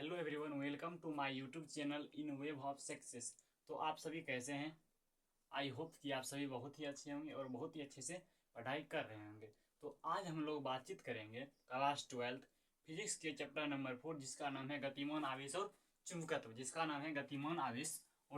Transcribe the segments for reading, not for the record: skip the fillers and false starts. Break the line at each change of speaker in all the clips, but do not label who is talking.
Hello everyone, welcome to my YouTube channel in wave of success. तो आप सभी कैसे हैं? आई होप कि आप सभी बहुत ही अच्छे होंगे और बहुत ही अच्छे से पढ़ाई कर रहे होंगे। तो आज हम लोग बातचीत करेंगे क्लास 12 फिजिक्स के चैप्टर नंबर 4, जिसका नाम है गतिमान आवेश और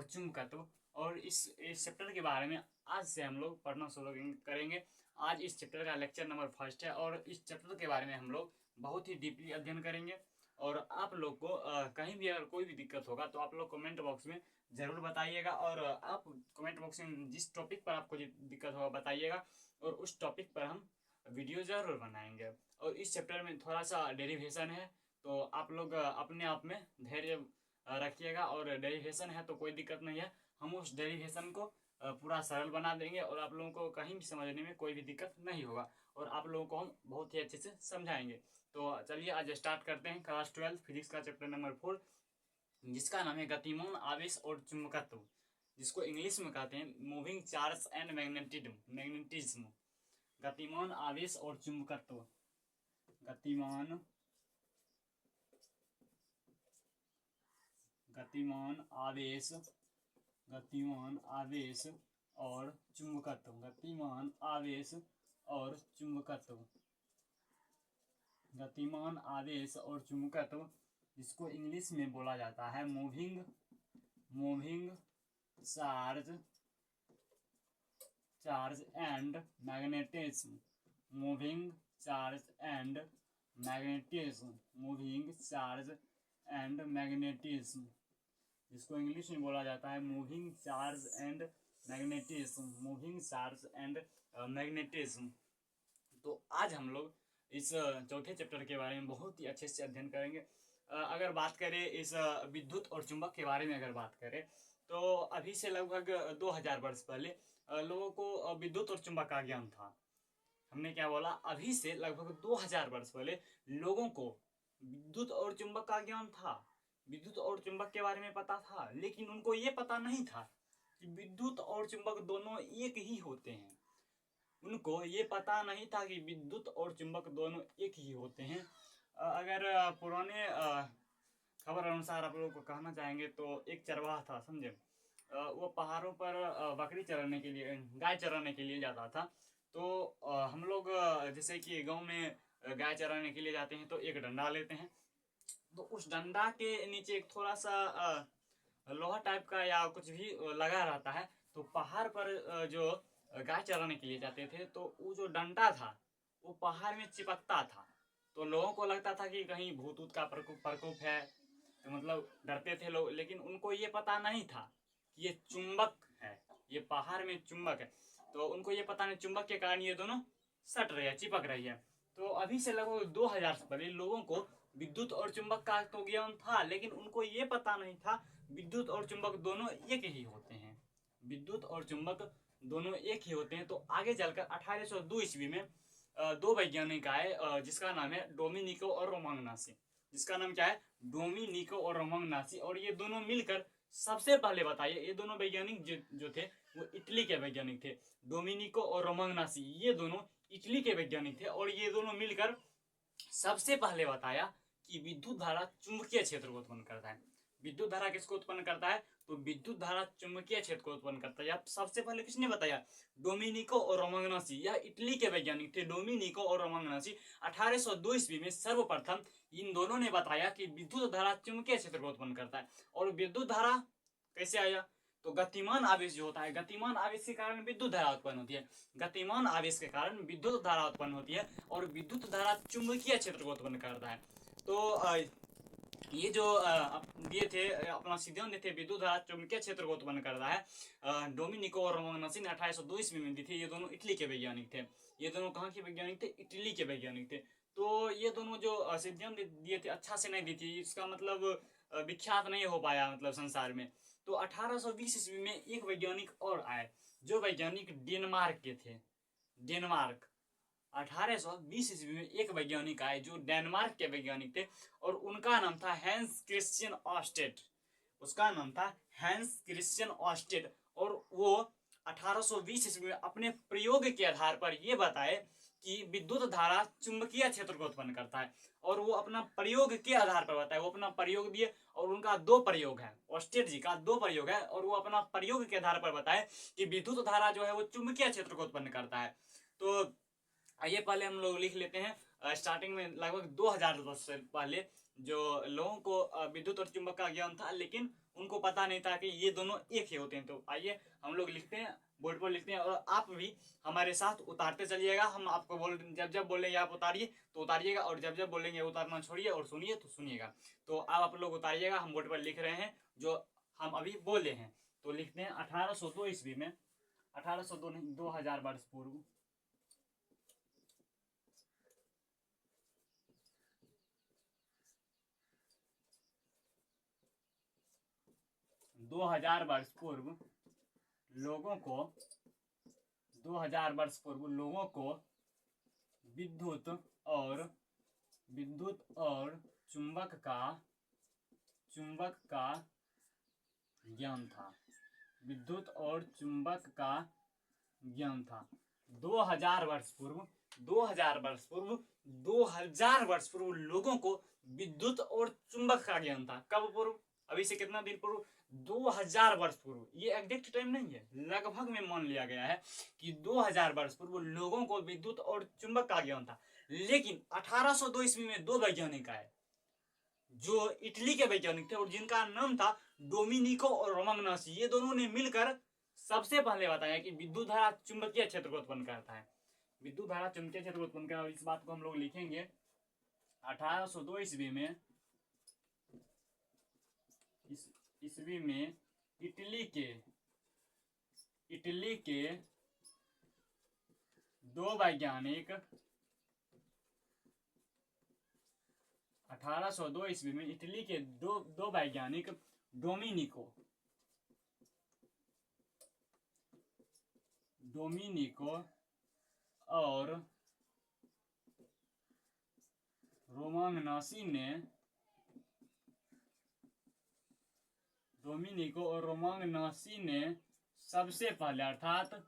चुंबकत्व। और इस चैप्टर के बारे में आज से हम लोग पढ़ना शुरू करेंगे। आज इस चैप्टर का लेक्चर नंबर 1 है और इस चैप्टर के बारे में हम लोग बहुत ही डीपली अध्ययन करेंगे। और आप लोग को कहीं भी अगर कोई भी दिक्कत होगा तो आप लोग कमेंट बॉक्स में ज़रूर बताइएगा। और आप कमेंट बॉक्स में जिस टॉपिक पर आपको दिक्कत होगा बताइएगा और उस टॉपिक पर हम वीडियो ज़रूर बनाएंगे। और इस चैप्टर में थोड़ा सा डेरिवेशन है, तो आप लोग अपने आप में धैर्य रखिएगा। और डेरिवेशन है तो कोई दिक्कत नहीं है, हम उस डेरिवेशन को पूरा सरल बना देंगे और आप लोगों को कहीं भी समझने में कोई भी दिक्कत नहीं होगा और आप लोगों को हम बहुत ही अच्छे से समझाएंगे। तो चलिए आज स्टार्ट करते हैं क्लास 12 फिजिक्स का चैप्टर नंबर 4, जिसका नाम है गतिमान आवेश और चुंबकत्व, जिसको इंग्लिश में कहते हैं मूविंग चार्ज एंड मैग्नेटिज्म। गतिमान आवेश और चुंबकत्व, गतिमान आवेश और चुंबकत्व, गतिमान आवेश और चुंबकत्व, जिसको इंग्लिश में बोला जाता है moving charge and magnetism. Moving charge and magnetism, जिसको इंग्लिश में बोला जाता है मूविंग चार्ज एंड मैग्नेटिज्म। तो आज हम लोग इस चौथे चैप्टर के बारे में बहुत ही अच्छे से अध्ययन करेंगे। अगर बात करें इस विद्युत और चुंबक के बारे में, अगर बात करें तो अभी से लगभग 2000 वर्ष पहले लोगों को विद्युत और चुंबक का ज्ञान था। हमने क्या बोला? अभी से लगभग 2000 वर्ष पहले लोगों को विद्युत और चुंबक का ज्ञान था, विद्युत और चुंबक के बारे में पता था, लेकिन उनको ये पता नहीं था कि विद्युत और चुंबक दोनों एक ही होते हैं। उनको ये पता नहीं था कि विद्युत और चुंबक दोनों एक ही होते हैं। अगर पुराने खबर अनुसार आप लोगों को कहना चाहेंगे तो एक चरवाहा था, समझे, वो पहाड़ों पर बकरी चराने के लिए, गाय चराने के लिए जाता था। तो हम लोग जैसे कि गांव में गाय चराने के लिए जाते हैं तो एक डंडा लेते हैं, तो उस डंडा के नीचे एक थोड़ा सा लोहा टाइप का या कुछ भी लगा रहता है। तो पहाड़ पर जो गाय चराने के लिए जाते थे तो वो जो डंडा था वो पहाड़ में चिपकता था। तो लोगों को लगता था कि कहीं भूत ऊत का प्रकोप है, तो मतलब डरते थे लोग, लेकिन उनको ये पता नहीं था कि ये चुंबक है, ये पहाड़ में चुंबक है। तो उनको ये पता नहीं चुंबक के कारण ये दोनों सट रही है, चिपक रही है। तो अभी से लगभग 2000 से पहले लोगों को विद्युत और चुंबक का तो ज्ञान था, लेकिन उनको ये पता नहीं था विद्युत और चुंबक दोनों एक ही होते हैं। विद्युत और चुंबक दोनों एक ही होते हैं। तो आगे चलकर 1802 ईस्वी में दो वैज्ञानिक आए, जिसका नाम है डोमिनिको और रोमांगनासी। जिसका नाम क्या है? डोमिनिको और रोमांगनासी। और ये दोनों मिलकर सबसे पहले बताइए, ये दोनों वैज्ञानिक जो थे वो इटली के वैज्ञानिक थे। डोमिनिको और रोमांगनासी ये दोनों इटली के वैज्ञानिक थे और ये दोनों मिलकर सबसे पहले बताया कि विद्युत धारा चुंबकीय क्षेत्र को उत्पन्न करता है। विद्युत धारा किसको उत्पन्न करता है? तो विद्युत धारा चुंबकीय क्षेत्र को उत्पन्न करता है। सबसे पहले किसने बताया? डोमिनिको और रोमांगनासी। यह इटली के वैज्ञानिक थे, डोमिनिको और रोमांगनासी। 1802 ईस्वी में सर्वप्रथम इन दोनों ने बताया कि विद्युत धारा चुंबकीय क्षेत्र को उत्पन्न करता है। और विद्युत धारा कैसे आया? तो गतिमान आवेश जो होता है, गतिमान आवेश के कारण विद्युत धारा उत्पन्न होती है। गतिमान आवेश के कारण विद्युत धारा उत्पन्न होती है और विद्युत धारा चुंबकीय क्षेत्र को उत्पन्न करता है। तो ये जो दिए थे अपना सिद्धांत थे, विद्युत धारा चुंबकीय क्षेत्र को उत्पन्न करता है, डोमिनिको और रोमांगनासी ने 1802 ईस्वी में दी थी। ये दोनों इटली के वैज्ञानिक थे। ये दोनों कहाँ के वैज्ञानिक थे? इटली के वैज्ञानिक थे। तो ये दोनों जो सिद्धांत दिए थे अच्छा से नहीं दी थी, इसका मतलब विख्यात नहीं हो पाया मतलब संसार में। तो 1820 ईस्वी में एक वैज्ञानिक और आए, जो वैज्ञानिक डेनमार्क के थे। डेनमार्क 1820 ईस्वी में एक वैज्ञानिक आए जो डेनमार्क के वैज्ञानिक थे और उनका नाम था हैंस क्रिश्चियन ऑस्टेड। उसका नाम था हैंस क्रिश्चियन ऑस्टेड। और वो 1820 ईस्वी में अपने प्रयोग के आधार पर यह बताए कि विद्युत धारा चुंबकीय क्षेत्र को उत्पन्न करता है, और वो अपना प्रयोग के आधार पर बताए। वो अपना प्रयोग दिए और उनका दो प्रयोग है, ओस्टेड जी का दो प्रयोग है, और वो अपना प्रयोग के आधार पर बताए कि विद्युत धारा जो है वो चुंबकीय क्षेत्र को उत्पन्न करता है। तो आइए पहले हम लोग लिख लेते हैं। स्टार्टिंग में लगभग 2000 वर्ष से पहले जो लोगों को विद्युत और चुंबक का ज्ञान था, लेकिन उनको पता नहीं था कि ये दोनों एक ही होते हैं। तो आइए हम लोग लिखते हैं, बोर्ड पर लिखते हैं, और आप भी हमारे साथ उतारते चलिएगा। हम आपको जब जब बोलेंगे आप उतारिए तो उतारिएगा, और जब जब बोलेंगे उतारना छोड़िए और सुनिए तो सुनिएगा। तो अब आप लोग उतारिएगा, हम बोर्ड पर लिख रहे हैं जो हम अभी बोले हैं। तो लिखते हैं 1802 ईस्वी में, 1802 नहीं, 2000 वर्ष पूर्व, 2000 वर्ष पूर्व लोगों को 2000 वर्ष पूर्व लोगों को विद्युत और चुंबक का ज्ञान था। विद्युत और चुंबक का ज्ञान था। 2000 वर्ष पूर्व 2000 वर्ष पूर्व 2000 वर्ष पूर्व लोगों को विद्युत और चुंबक का ज्ञान था। कब पूर्व? अभी से कितना दिन पूर्व? 2000 वर्ष पूर्व। ये एग्जैक्ट टाइम नहीं है, लगभग में मान लिया गया है कि 2000 वर्ष पूर्व लोगों को विद्युत और चुंबक का ज्ञान था। लेकिन 1802 ईस्वी में दो वैज्ञानिक आए जो इटली के वैज्ञानिक थे, और जिनका नाम था डोमिनिको और रोमग्नासी। ये दोनों ने मिलकर सबसे पहले बताया कि विद्युत धारा चुंबकीय क्षेत्र को उत्पन्न करता है। विद्युत धारा चुंबकीय क्षेत्र को उत्पन्न करता है, और इस बात को हम लोग लिखेंगे 1802 ईस्वी में इटली के दो वैज्ञानिक 1802 ईस्वी में इटली के दो वैज्ञानिक डोमिनिको और रोमग्नासी ने सबसे पहले, अर्थात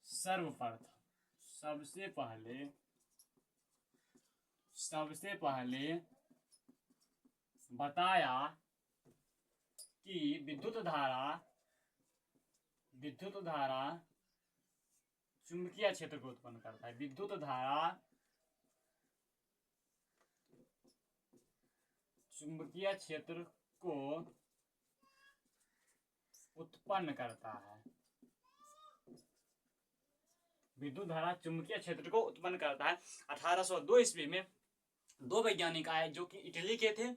सर्वप्रथम सबसे पहले बताया कि विद्युत धारा चुंबकीय क्षेत्र को उत्पन्न करता है। विद्युत धारा चुंबकीय क्षेत्र को उत्पन्न करता है। विद्युत धारा चुंबकीय क्षेत्र को उत्पन्न करता है। 1802 ईस्वी में दो वैज्ञानिक आए जो कि इटली के थे,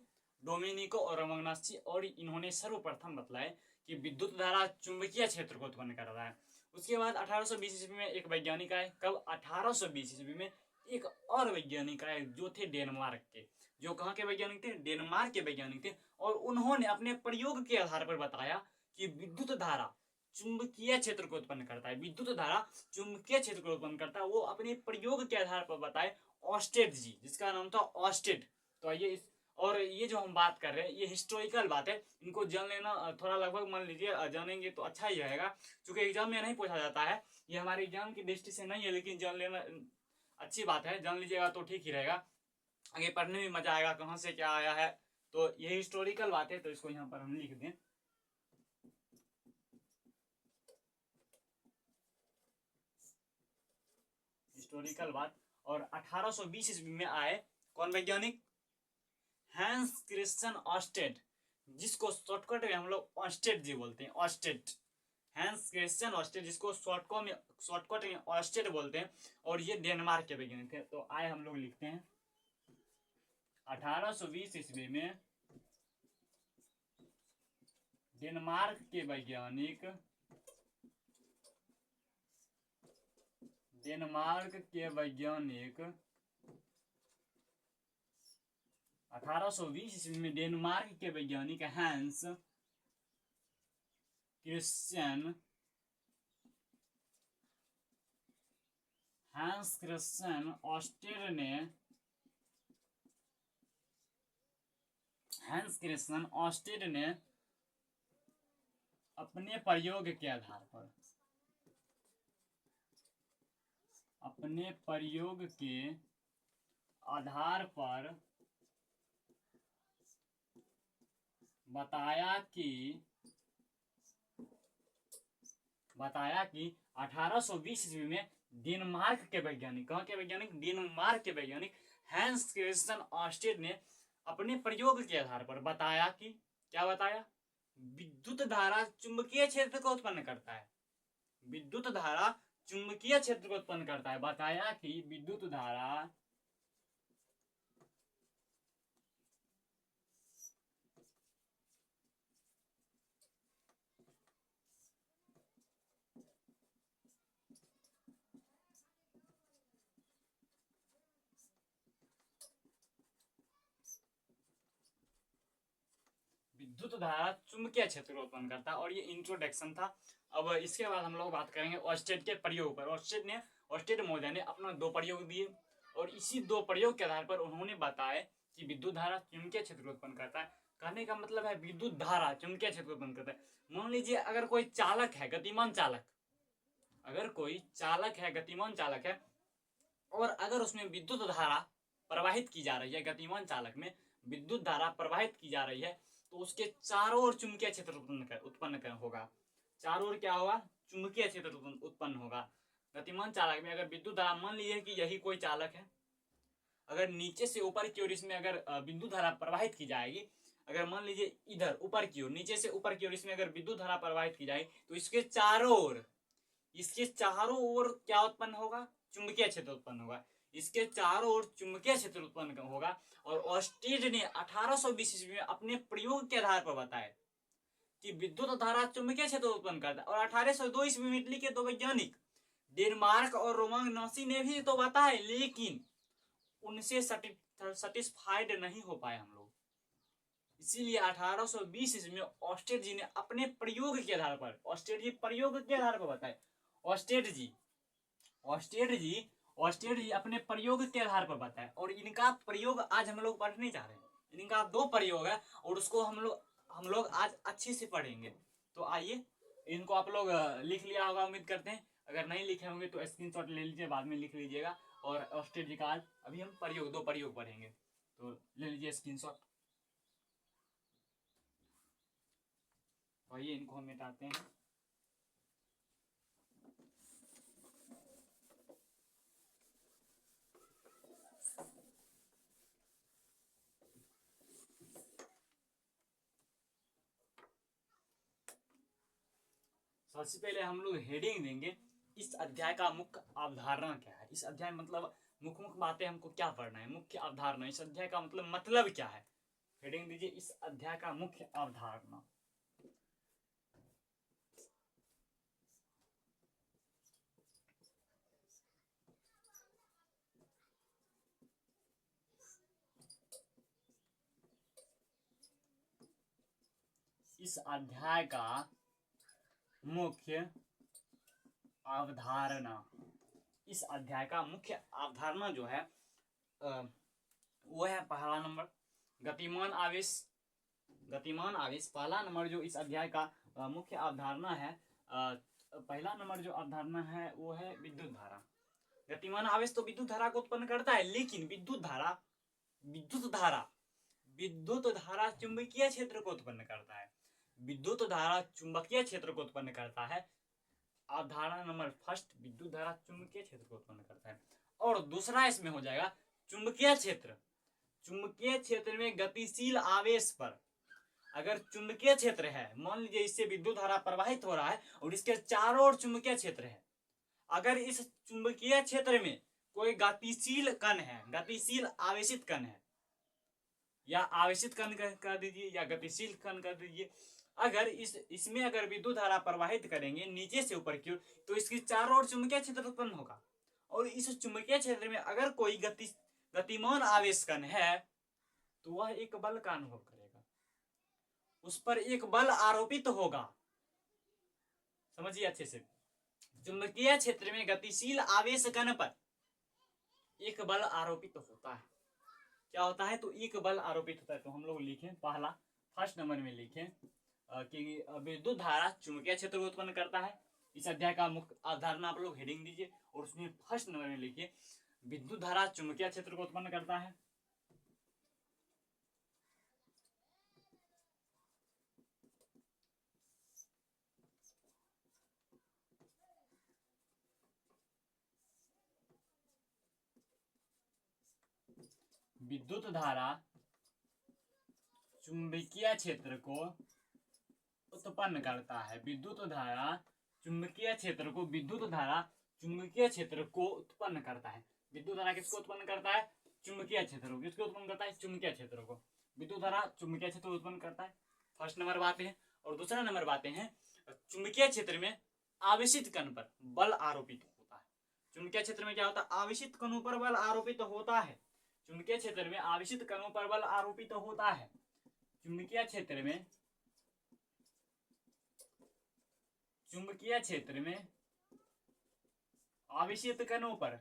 डोमिनिको और रोमग्नासी, और इन्होंने सर्वप्रथम बतलाया कि विद्युत धारा चुंबकीय क्षेत्र को उत्पन्न करता है। उसके बाद 1820 ईस्वी में एक वैज्ञानिक आए। कब? 1820 ईस्वी में एक और वैज्ञानिक आए जो थे डेनमार्क के। जो कहाँ के वैज्ञानिक थे? डेनमार्क के वैज्ञानिक थे, और उन्होंने अपने प्रयोग के आधार पर बताया कि विद्युत धारा चुंबकीय क्षेत्र को उत्पन्न करता है। विद्युत धारा चुंबकीय क्षेत्र को उत्पन्न करता है, वो अपने प्रयोग के आधार पर बताए ओस्टेड जी, जिसका नाम था ओस्टेड। तो ये और ये जो हम बात कर रहे हैं ये हिस्टोरिकल बात है, इनको जान लेना थोड़ा लगभग मान लीजिए जानेंगे तो अच्छा ही रहेगा, क्योंकि एग्जाम में नहीं पूछा जाता है। ये हमारे एग्जाम की दृष्टि से नहीं है, लेकिन जान लेना अच्छी बात है, जान लीजिएगा तो ठीक ही रहेगा, आगे पढ़ने में मजा आएगा कहाँ से क्या आया है। तो ये हिस्टोरिकल बात है, तो इसको यहाँ पर हम लिख दें। हिस्टोरिकल बात। और 1820 ईस्वी में आए कौन वैज्ञानिक? हैंस क्रिश्चियन ओस्टेड, जिसको शॉर्टकट में हम लोग ओस्टेड जी बोलते हैं। ओस्टेड, हैंस क्रिश्चियन ओस्टेड, जिसको शॉर्टकट में ओस्टेड बोलते हैं, और ये डेनमार्क के वैज्ञानिक थे। तो आए हम लोग लिखते हैं 1820 ईस्वी में डेनमार्क के वैज्ञानिक 1820 ईस्वी में डेनमार्क के वैज्ञानिक हैंस क्रिश्चियन ओस्टेड ने अपने प्रयोग के आधार पर अपने प्रयोग के आधार पर बताया कि 1820 ईस्वी में डेनमार्क के वैज्ञानिक, कहाँ के वैज्ञानिक, डेनमार्क के वैज्ञानिक हैंस क्रिस्टियन ऑर्स्टेड ने अपने प्रयोग के आधार पर बताया कि, क्या बताया, विद्युत धारा चुंबकीय क्षेत्र को उत्पन्न करता है। विद्युत धारा चुंबकीय क्षेत्र को उत्पन्न करता है। बताया कि विद्युत धारा विद्युत धारा चुंबकीय क्षेत्र को उत्पन्न करता है। और ये इंट्रोडक्शन था। अब इसके बाद हम लोग बात करेंगे ऑर्स्टेड के प्रयोग पर। ऑर्स्टेड महोदय ने अपना 2 प्रयोग दिए और इसी 2 प्रयोग के आधार पर उन्होंने बताया कि विद्युत धारा चुंबकीय क्षेत्र को उत्पन्न करता है। कहने का मतलब है विद्युत धारा चुंबकीय क्षेत्र को उत्पन्न करता है। मान लीजिए अगर कोई चालक है, गतिमान चालक, अगर कोई चालक है, गतिमान चालक है, और अगर उसमें विद्युत धारा प्रवाहित की जा रही है, गतिमान चालक में विद्युत धारा प्रवाहित की जा रही है, तो उसके चारों ओर चुंबकीय क्षेत्र उत्पन्न होगा। चारों ओर क्या होगा, चुंबकीय क्षेत्र उत्पन्न होगा। गतिमान चालक में अगर विद्युत धारा, मान लीजिए कि यही कोई चालक है, अगर नीचे से ऊपर की ओर इसमें अगर विद्युत धारा प्रवाहित की जाएगी, अगर मान लीजिए इधर ऊपर की ओर, नीचे से ऊपर की ओर इसमें अगर विद्युत धारा प्रवाहित की जाएगी, तो इसके चारों ओर क्या उत्पन्न होगा, चुंबकीय क्षेत्र उत्पन्न होगा। इसके चारों ओर चुंबकीय क्षेत्र उत्पन्न होगा। और ऑर्स्टेड ने 1820 ईस्वी में अपने प्रयोग के आधार पर बताया कि विद्युत धारा चुंबकीय क्षेत्र उत्पन्न करता है। और 1802 ईस्वी में इटली के 2 वैज्ञानिक डेनमार्क और रोमाग्नासी ने भी तो बताया, लेकिन उनसे सेटिस्फाइड नहीं हो पाए हम लोग। इसीलिए 1820 ईस्वी में ऑर्स्टेड जी ने अपने प्रयोग के आधार पर, ऑर्स्टेड जी प्रयोग के आधार पर बताए, ऑर्स्टेड जी अपने प्रयोग के आधार पर बताए। और इनका प्रयोग आज हम लोग पढ़ने जा रहे हैं। इनका 2 प्रयोग है और उसको हम लोग आज अच्छे से पढ़ेंगे। तो आइए, इनको आप लोग लिख लिया होगा उम्मीद करते हैं। अगर नहीं लिखे होंगे तो स्क्रीनशॉट ले लीजिए, बाद में लिख लीजिएगा। और ऑर्स्टेड जी का आज अभी हम 2 प्रयोग पढ़ेंगे, तो ले लीजिए स्क्रीनशॉट। आइए इनको हम मिटाते हैं। सबसे पहले हम लोग हेडिंग देंगे, इस अध्याय का मुख्य अवधारणा क्या है। इस अध्याय मतलब मुख्य बातें हमको क्या पढ़ना है, मुख्य अवधारणा, इस अध्याय का मतलब क्या है। हेडिंग दीजिए, इस अध्याय का मुख्य अवधारणा। इस अध्याय का मुख्य अवधारणा, इस अध्याय का मुख्य अवधारणा जो है वो है पहला नंबर गतिमान आवेश। पहला नंबर जो इस अध्याय का मुख्य अवधारणा है, पहला नंबर जो अवधारणा है वो है विद्युत धारा। गतिमान आवेश तो विद्युत धारा को उत्पन्न करता है, लेकिन विद्युत धारा चुंबकीय क्षेत्र को उत्पन्न करता है। विद्युत धारा चुंबकीय क्षेत्र को उत्पन्न करता है। अवधारणा नंबर फर्स्ट, विद्युत धारा चुंबकीय क्षेत्र को उत्पन्न करता है। और दूसरा इसमें हो जाएगा चुंबकीय क्षेत्र में गतिशील आवेश पर, अगर चुंबकीय क्षेत्र है, मान लीजिए इससे विद्युत धारा प्रवाहित हो रहा है और इसके चारों ओर चुंबकीय क्षेत्र है, अगर इस चुंबकीय क्षेत्र में कोई गतिशील कण है, गतिशील आवेशित कण है, या आवेशित कण कर दीजिए या गतिशील कण कर दीजिए, अगर इसमें अगर विद्युत धारा प्रवाहित करेंगे नीचे से ऊपर की ओर, तो इसकी चारों ओर चुंबकीय क्षेत्र उत्पन्न होगा। और इस चुंबकीय क्षेत्र में अगर कोई गतिमान आवेश कण है, तो वह एक बल का अनुभव करेगा, उस पर एक बल आरोपित होगा। समझिए अच्छे से, चुंबकीय क्षेत्र में गतिशील आवेश कण पर एक बल आरोपित होता है। क्या होता है, तो एक बल आरोपित होता है। तो हम लोग लिखें, पहला फर्स्ट नंबर में लिखें कि विद्युत धारा चुंबकीय क्षेत्र को उत्पन्न करता है, इस अध्याय का मुख्य अवधारणा आप लोग हेडिंग दीजिए और उसमें फर्स्ट नंबर में लिखिए विद्युत धारा चुंबकीय क्षेत्र को उत्पन्न करता है। विद्युत धारा चुंबकीय क्षेत्र को उत्पन्न करता है। विद्युत धारा चुंबकीय क्षेत्र को, विद्युत धारा चुंबकीय क्षेत्र को उत्पन्न करता है। विद्युत धारा किसको उत्पन्न करता है? चुंबकीय क्षेत्र को। किसको उत्पन्न करता है? चुंबकीय क्षेत्र को। विद्युत धारा चुंबकीय क्षेत्र को उत्पन्न करता है। फर्स्ट नंबर बात है। और दूसरा नंबर बातें हैं चुंबकीय क्षेत्र में आवेशित कण पर बल आरोपित होता है। चुंबकीय क्षेत्र में क्या होता है? आवेशित कणों पर बल आरोपित होता है। चुंबकीय क्षेत्र में आवेशित कणों पर बल आरोपित होता है। चुंबकीय क्षेत्र में, चुंबकीय क्षेत्र में आवेशित कणों पर,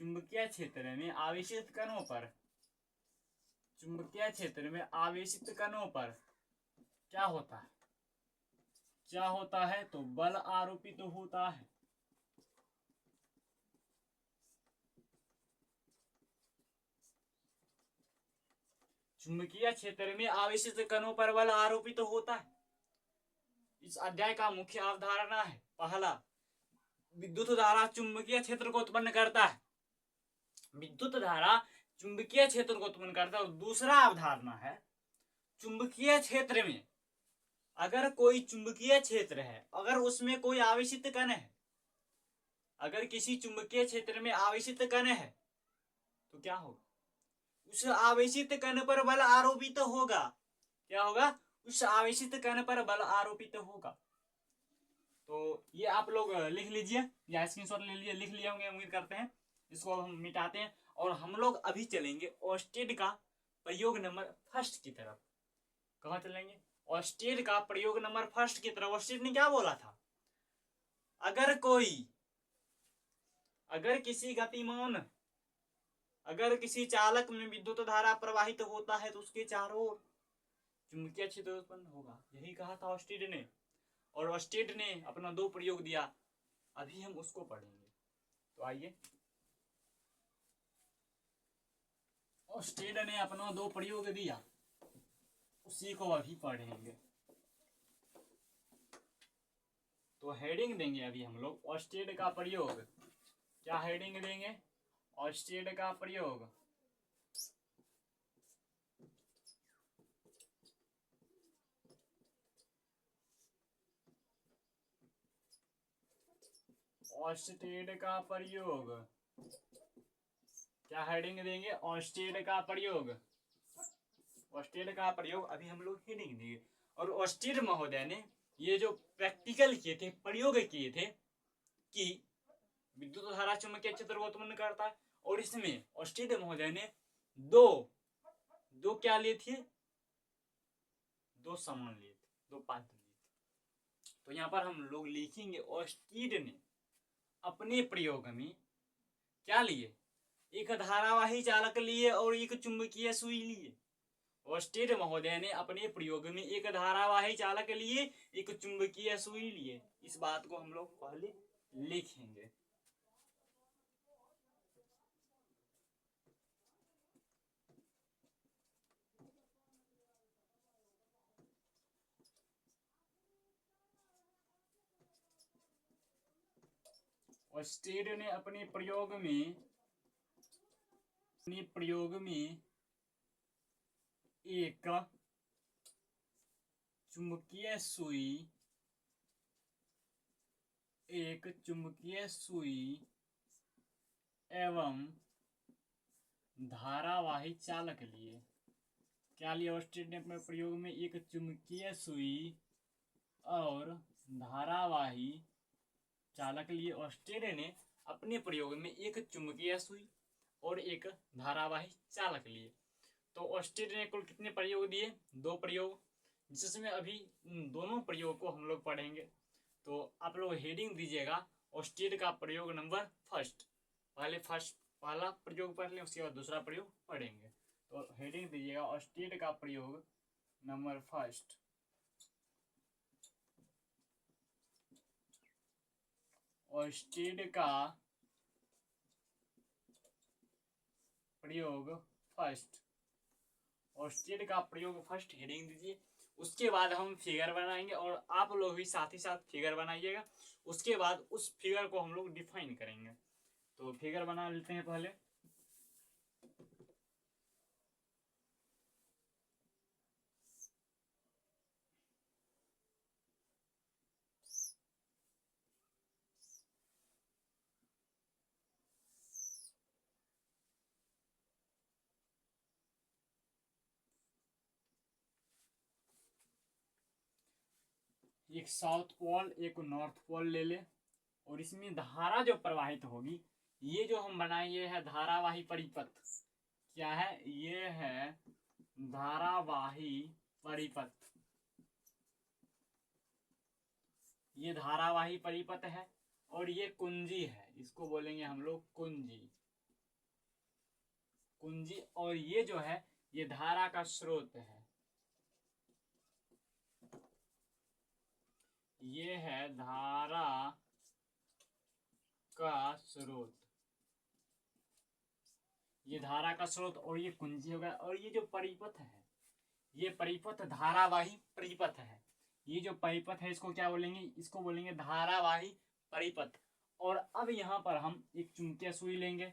चुंबकीय क्षेत्र में आवेशित कणों पर, चुंबकीय क्षेत्र में आवेशित कणों पर क्या होता है? क्या होता है? तो बल आरोपित होता है। चुंबकीय क्षेत्र में आवेशित कणों पर बल आरोपित होता है। इस अध्याय का मुख्य अवधारणा है पहला, विद्युत धारा चुंबकीय क्षेत्र को उत्पन्न करता है। विद्युत धारा चुंबकीय क्षेत्र को उत्पन्न करता है। और दूसरा अवधारणा है चुंबकीय क्षेत्र में अगर कोई चुंबकीय क्षेत्र है, अगर उसमें कोई आवेशित कण है, अगर किसी चुंबकीय क्षेत्र में आवेशित कण है तो क्या होगा? उस आवेशित कण पर बल आरोपित होगा। क्या होगा? उस आवेशित कण पर बल आरोपित होगा। तो ये आप लोग लिख लीजिए या स्क्रीनशॉट ले लीजिए, लिख लिए होंगे उम्मीद करते हैं। इसको हम मिटाते हैं और हम लोग अभी चलेंगे ओर्स्टेड का प्रयोग नंबर फर्स्ट की तरफ। कहाँ चलेंगे? ओर्स्टेड का प्रयोग नंबर फर्स्ट की तरफ। ओर्स्टेड ने क्या बोला था? अगर किसी गतिमान, अगर किसी चालक में विद्युत धारा प्रवाहित होता है तो उसके चारों ओर चुंबकीय क्षेत्र उत्पन्न होगा। यही कहा था ओर्स्टेड ने। और ओर्स्टेड ने अपना 2 प्रयोग दिया, अभी हम उसको पढ़ेंगे। तो आइए, ओर्स्टेड ने अपना 2 प्रयोग दिया, उसी को अभी पढ़ेंगे। तो हेडिंग देंगे अभी हम लोग ओर्स्टेड का प्रयोग। क्या हेडिंग देंगे? ओर्स्टेड का प्रयोग। ओर्स्टेड का प्रयोग। क्या हेडिंग देंगे? ओर्स्टेड का प्रयोग। ओर्स्टेड का प्रयोग अभी हम लोग हेडिंग देंगे। और ओर्स्टेड महोदय ने ये जो प्रैक्टिकल किए थे, प्रयोग किए थे कि विद्युत धारा चुंबकीय क्षेत्र को उत्पन्न करता है, और इसमें ओर्स्टेड महोदय ने दो क्या लिए थे? 2 समान लिए थे, 2 पात्र लिए थे। तो यहाँ पर हम लोग लिखेंगे ओर्स्टेड ने अपने प्रयोग में क्या लिए? एक धारावाही चालक लिए और एक चुंबकीय सुई लिए। ओर्स्टेड महोदय ने अपने प्रयोग में एक धारावाही चालक लिए, एक चुंबकीय सुई लिए। इस बात को हम लोग पहले लिखेंगे। ओर्स्टेड ने अपने प्रयोग में एक चुंबकीय सुई एवं धारावाही चालक लिए। क्या लिए ओर्स्टेड ने अपने प्रयोग में? एक चुंबकीय सुई और धारावाही चालक लिए। ओर्स्टेड ने अपने प्रयोग में एक चुंबकीय सुई और एक धारावाही चालक लिए। तो ओर्स्टेड ने कुल कितने प्रयोग दिए? 2 प्रयोग, जिसमें अभी दोनों प्रयोग को हम लोग पढ़ेंगे। तो आप लोग हेडिंग दीजिएगा ओर्स्टेड का प्रयोग नंबर फर्स्ट। पहला प्रयोग पढ़ लें, उसके बाद दूसरा प्रयोग पढ़ेंगे। तो हेडिंग दीजिएगा ओर्स्टेड का प्रयोग नंबर फर्स्ट। ओर्स्टेड का प्रयोग फर्स्ट, ओर्स्टेड का प्रयोग फर्स्ट हेडिंग दीजिए। उसके बाद हम फिगर बनाएंगे और आप लोग भी साथ ही साथ फिगर बनाइएगा। उसके बाद उस फिगर को हम लोग डिफाइन करेंगे। तो फिगर बना लेते हैं पहले। एक साउथ पोल एक नॉर्थ पोल ले ले और इसमें धारा जो प्रवाहित होगी, ये जो हम बनाए ये है धारावाही परिपथ। क्या है? ये है धारावाही परिपथ। ये धारावाही परिपथ है और ये कुंजी है, इसको बोलेंगे हम लोग कुंजी। कुंजी और ये जो है ये धारा का स्रोत है। ये है धारा का स्रोत, ये धारा का स्रोत और ये कुंजी होगा। और ये जो परिपथ है, ये परिपथ धारावाही परिपथ है। ये जो परिपथ है इसको क्या बोलेंगे? इसको बोलेंगे धारावाही परिपथ। और अब यहां पर हम एक चुंबकीय सुई लेंगे।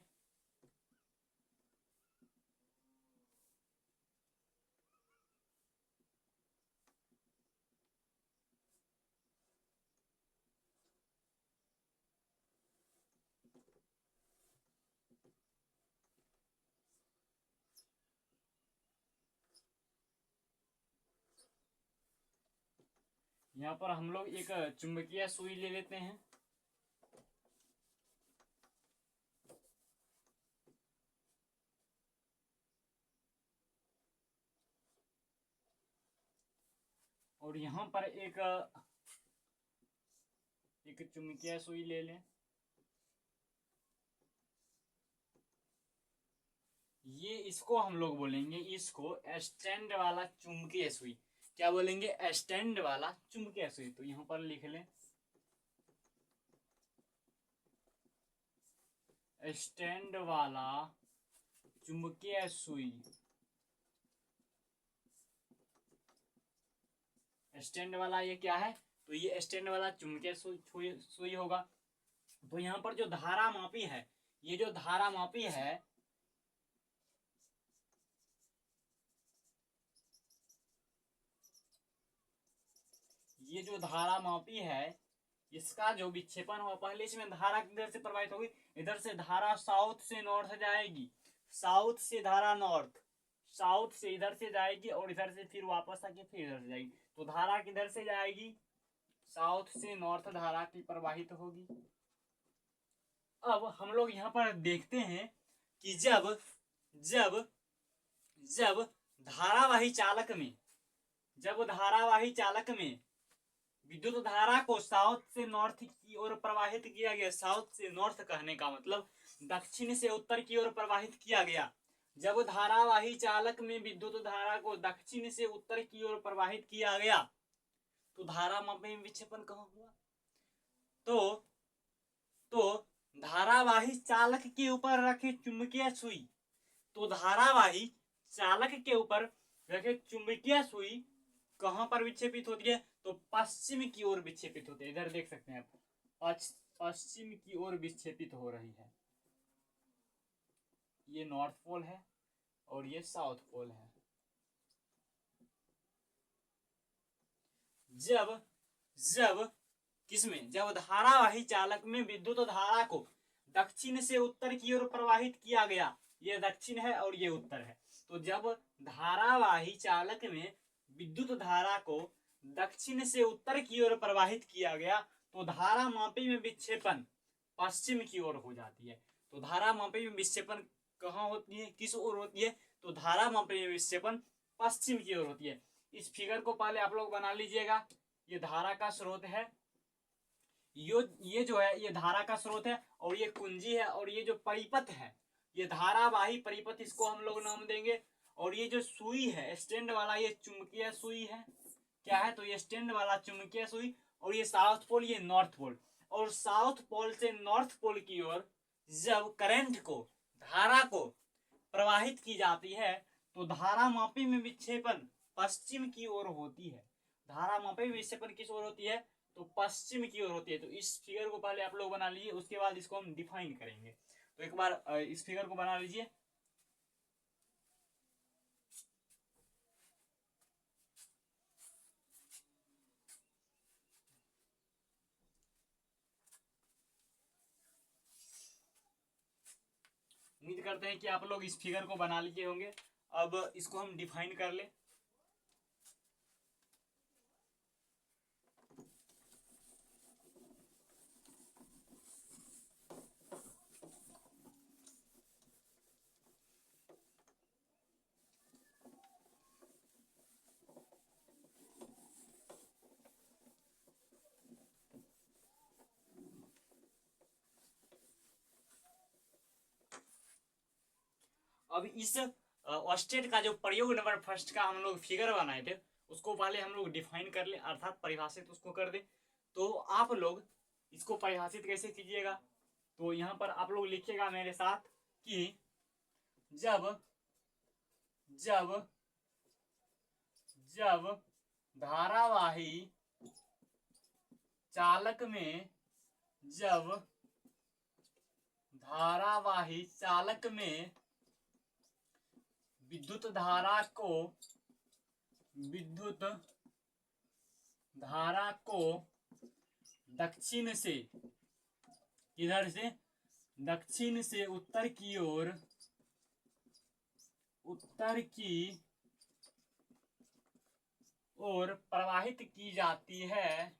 यहाँ पर हम लोग एक चुंबकीय सुई ले लेते हैं। और यहाँ पर एक चुंबकीय सुई ले लें। ये इसको हम लोग बोलेंगे, इसको स्टैंड वाला चुंबकीय सुई। क्या बोलेंगे? स्टैंड वाला चुंबकीय सुई। तो यहाँ पर लिख लें स्टैंड वाला चुंबकीय सुई। स्टैंड वाला ये क्या है? तो ये स्टैंड वाला चुंबकीय सुई होगा। तो यहाँ पर जो धारा मापी है, ये जो धारा मापी है, ये जो धारा मापी है इसका जो विक्षेपन हुआ, पहले इसमें धारा किधर से प्रवाहित होगी? इधर से धारा साउथ से नॉर्थ जाएगी, साउथ से धारा नॉर्थ, साउथ से इधर से जाएगी और इधर से फिर वापस आके फिर इधर से जाएगी। तो धारा किधर से जाएगी? साउथ से नॉर्थ धारा की प्रवाहित होगी। अब हम लोग यहाँ पर देखते हैं कि जब जब जब धारावाही चालक में, जब धारावाही चालक में विद्युत धारा को साउथ से नॉर्थ की ओर प्रवाहित किया गया, साउथ से नॉर्थ कहने का मतलब दक्षिण से उत्तर की ओर प्रवाहित किया गया। जब धारावाही चालक में विद्युत धारा को दक्षिण से उत्तर की ओर प्रवाहित किया गया तो धारा मापी में विक्षेपन कहाँ हुआ? तो धारावाही चालक के ऊपर रखे चुंबकीय सुई, तो धारावाही चालक के ऊपर रखे चुंबकीय सुई कहां पर विक्षेपित होती है? तो पश्चिम की ओर विक्षेपित होती है। इधर देख सकते हैं आप, पश्चिम की ओर विक्षेपित हो रही है। ये नॉर्थ पोल है और ये साउथ पोल है। जब किसमें? जब धारावाही चालक में विद्युत धारा को दक्षिण से उत्तर की ओर प्रवाहित किया गया, ये दक्षिण है और ये उत्तर है। तो जब धारावाही चालक में विद्युत धारा को दक्षिण से उत्तर की ओर प्रवाहित किया गया तो धारा मापी में विक्षेपन पश्चिम की ओर हो जाती है। तो धारा मापी में विक्षेपन कहाँ होती है? किस ओर होती है? तो धारा मापी में विक्षेपन पश्चिम की ओर होती है। इस फिगर को पहले आप लोग बना लीजिएगा। ये धारा का स्रोत है, ये जो है ये धारा का स्रोत है और ये कुंजी है और ये जो परिपथ है ये धारावाही परिपथ, इसको हम लोग नाम देंगे। और ये जो सुई है स्टैंड वाला, ये चुंबकीय सुई है। क्या है? तो ये स्टैंड वाला चुंबकीय सुई। और ये साउथ पोल, ये नॉर्थ पोल। और साउथ पोल से नॉर्थ पोल की ओर जब करंट को, धारा को प्रवाहित की जाती है तो धारामापी में विक्षेपण पश्चिम की ओर होती है। धारामापी में विक्षेपण किस ओर होती है? तो पश्चिम की ओर होती है। तो इस फिगर को पहले आप लोग बना लीजिए, उसके बाद इसको हम डिफाइन करेंगे। तो एक बार इस फिगर को बना लीजिए। उम्मीद करते हैं कि आप लोग इस फिगर को बना लिए होंगे। अब इसको हम डिफाइन कर ले। अब इस ऑस्टेट का जो प्रयोग नंबर फर्स्ट का हम लोग फिगर बनाए थे उसको पहले हम लोग डिफाइन कर ले, अर्थात परिभाषित उसको कर दे। तो आप लोग इसको परिभाषित कैसे कीजिएगा? तो यहाँ पर आप लोग लिखिएगा मेरे साथ कि जब जब जब धारावाही चालक में जब धारावाही चालक में विद्युत धारा को दक्षिण से, इधर से दक्षिण से उत्तर की ओर प्रवाहित की जाती है,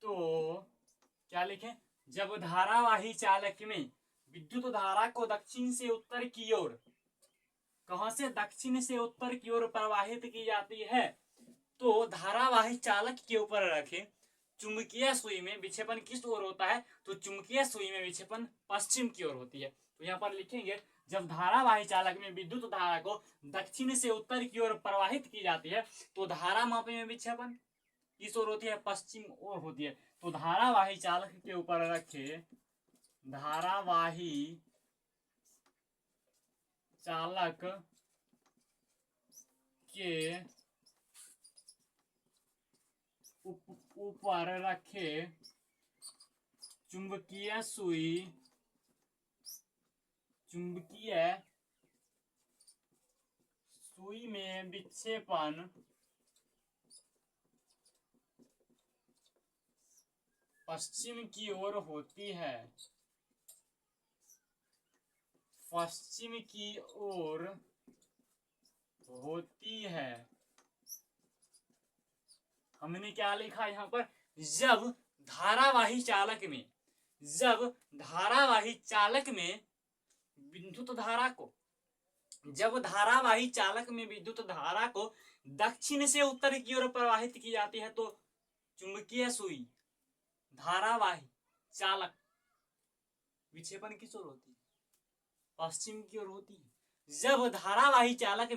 तो क्या लिखें? जब धारावाही चालक में विद्युत धारा को दक्षिण से उत्तर की ओर, कहां से? दक्षिण से उत्तर की ओर प्रवाहित की जाती है, तो धारावाही चालक के ऊपर रखे चुंबकीय सुई में विक्षेपण किस ओर होता है? तो चुंबकीय सुई में विक्षेपण पश्चिम की ओर होती है। तो यहाँ पर लिखेंगे जब धारावाही चालक में विद्युत धारा को दक्षिण से उत्तर की ओर प्रवाहित की जाती है तो धारामापी में विक्षेपण किस ओर होती है? पश्चिम ओर होती है। तो धारावाही चालक के ऊपर रखे धारावाही चालक के ऊपर रखे चुंबकीय सुई में विक्षेपण पश्चिम की ओर होती है, पश्चिम की ओर होती है। हमने क्या लिखा यहाँ पर? जब धारावाही चालक में विद्युत धारा को, जब धारावाही चालक में विद्युत धारा को दक्षिण से उत्तर की ओर प्रवाहित की जाती है तो चुंबकीय सुई धारावाही चालक विक्षेपण किस ओर होती है? पश्चिम की ओर होती है। जब धारावाही चालक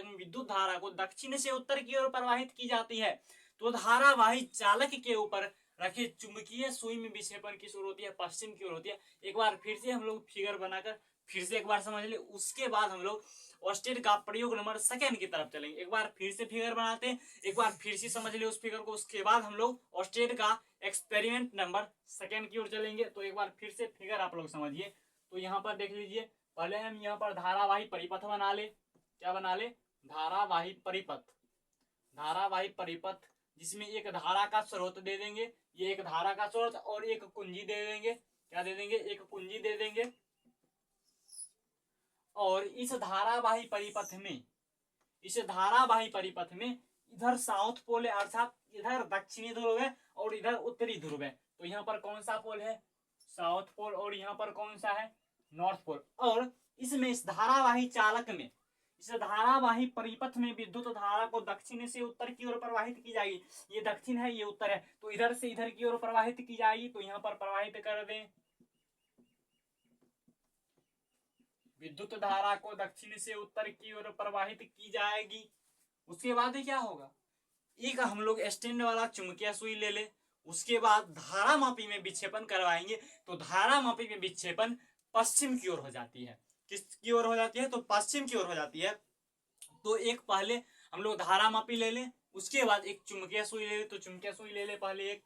में विद्युत धारा को दक्षिण से उत्तर की ओर प्रवाहित की जाती है तो धारावाही चालक के ऊपर रखे चुंबकीय सुई में विक्षेपण किस ओर होती है? पश्चिम की ओर होती है। एक बार फिर से हम लोग फिगर बनाकर फिर से एक बार समझ ले, उसके बाद हम लोग ऑस्टेट का प्रयोग नंबर सेकंड की तरफ चलेंगे। एक बार फिर से फिगर बनाते हैं, एक बार फिर से समझ ले उस फिगर को, उसके बाद हम लोग ऑस्टेट का एक्सपेरिमेंट नंबर सेकंड की ओर चलेंगे। तो एक बार फिर से फिगर आप लोग समझिए। तो यहाँ पर देख लीजिए, पहले हम यहाँ पर धारावाही परिपथ बना ले। क्या बना ले? धारावाही परिपथ जिसमें एक धारा का स्रोत दे देंगे, ये एक धारा का स्रोत और एक कुंजी दे देंगे। क्या दे देंगे? एक कुंजी दे देंगे। और इस धारावाही परिपथ में इधर साउथ पोल है, अर्थात इधर दक्षिणी ध्रुव है और इधर उत्तरी ध्रुव है। तो यहाँ पर कौन सा पोल है? South pole. और यहाँ पर कौन सा है? North pole. और इसमें इस धारावाही चालक में, इस धारावाही परिपथ में विद्युत धारा को दक्षिण से उत्तर की ओर प्रवाहित की जाएगी। ये दक्षिण है, ये उत्तर है, तो इधर से इधर की ओर प्रवाहित की जाएगी। तो यहाँ पर प्रवाहित कर दें विद्युत धारा को दक्षिण से उत्तर की ओर प्रवाहित की जाएगी। उसके बाद क्या होगा, एक हम लोग स्टैंड वाला चुंबकीय सुई ले ले, उसके बाद धारा मापी में विक्षेपण करवाएंगे तो धारा मापी में विक्षेपण पश्चिम की ओर हो जाती है। किस की ओर हो जाती है, तो पश्चिम की ओर हो जाती है। तो एक पहले हम लोग धारा मापी ले ले, उसके बाद एक चुंबकीय सुई ले ले, तो चुंबकीय सुई ले ले पहले एक,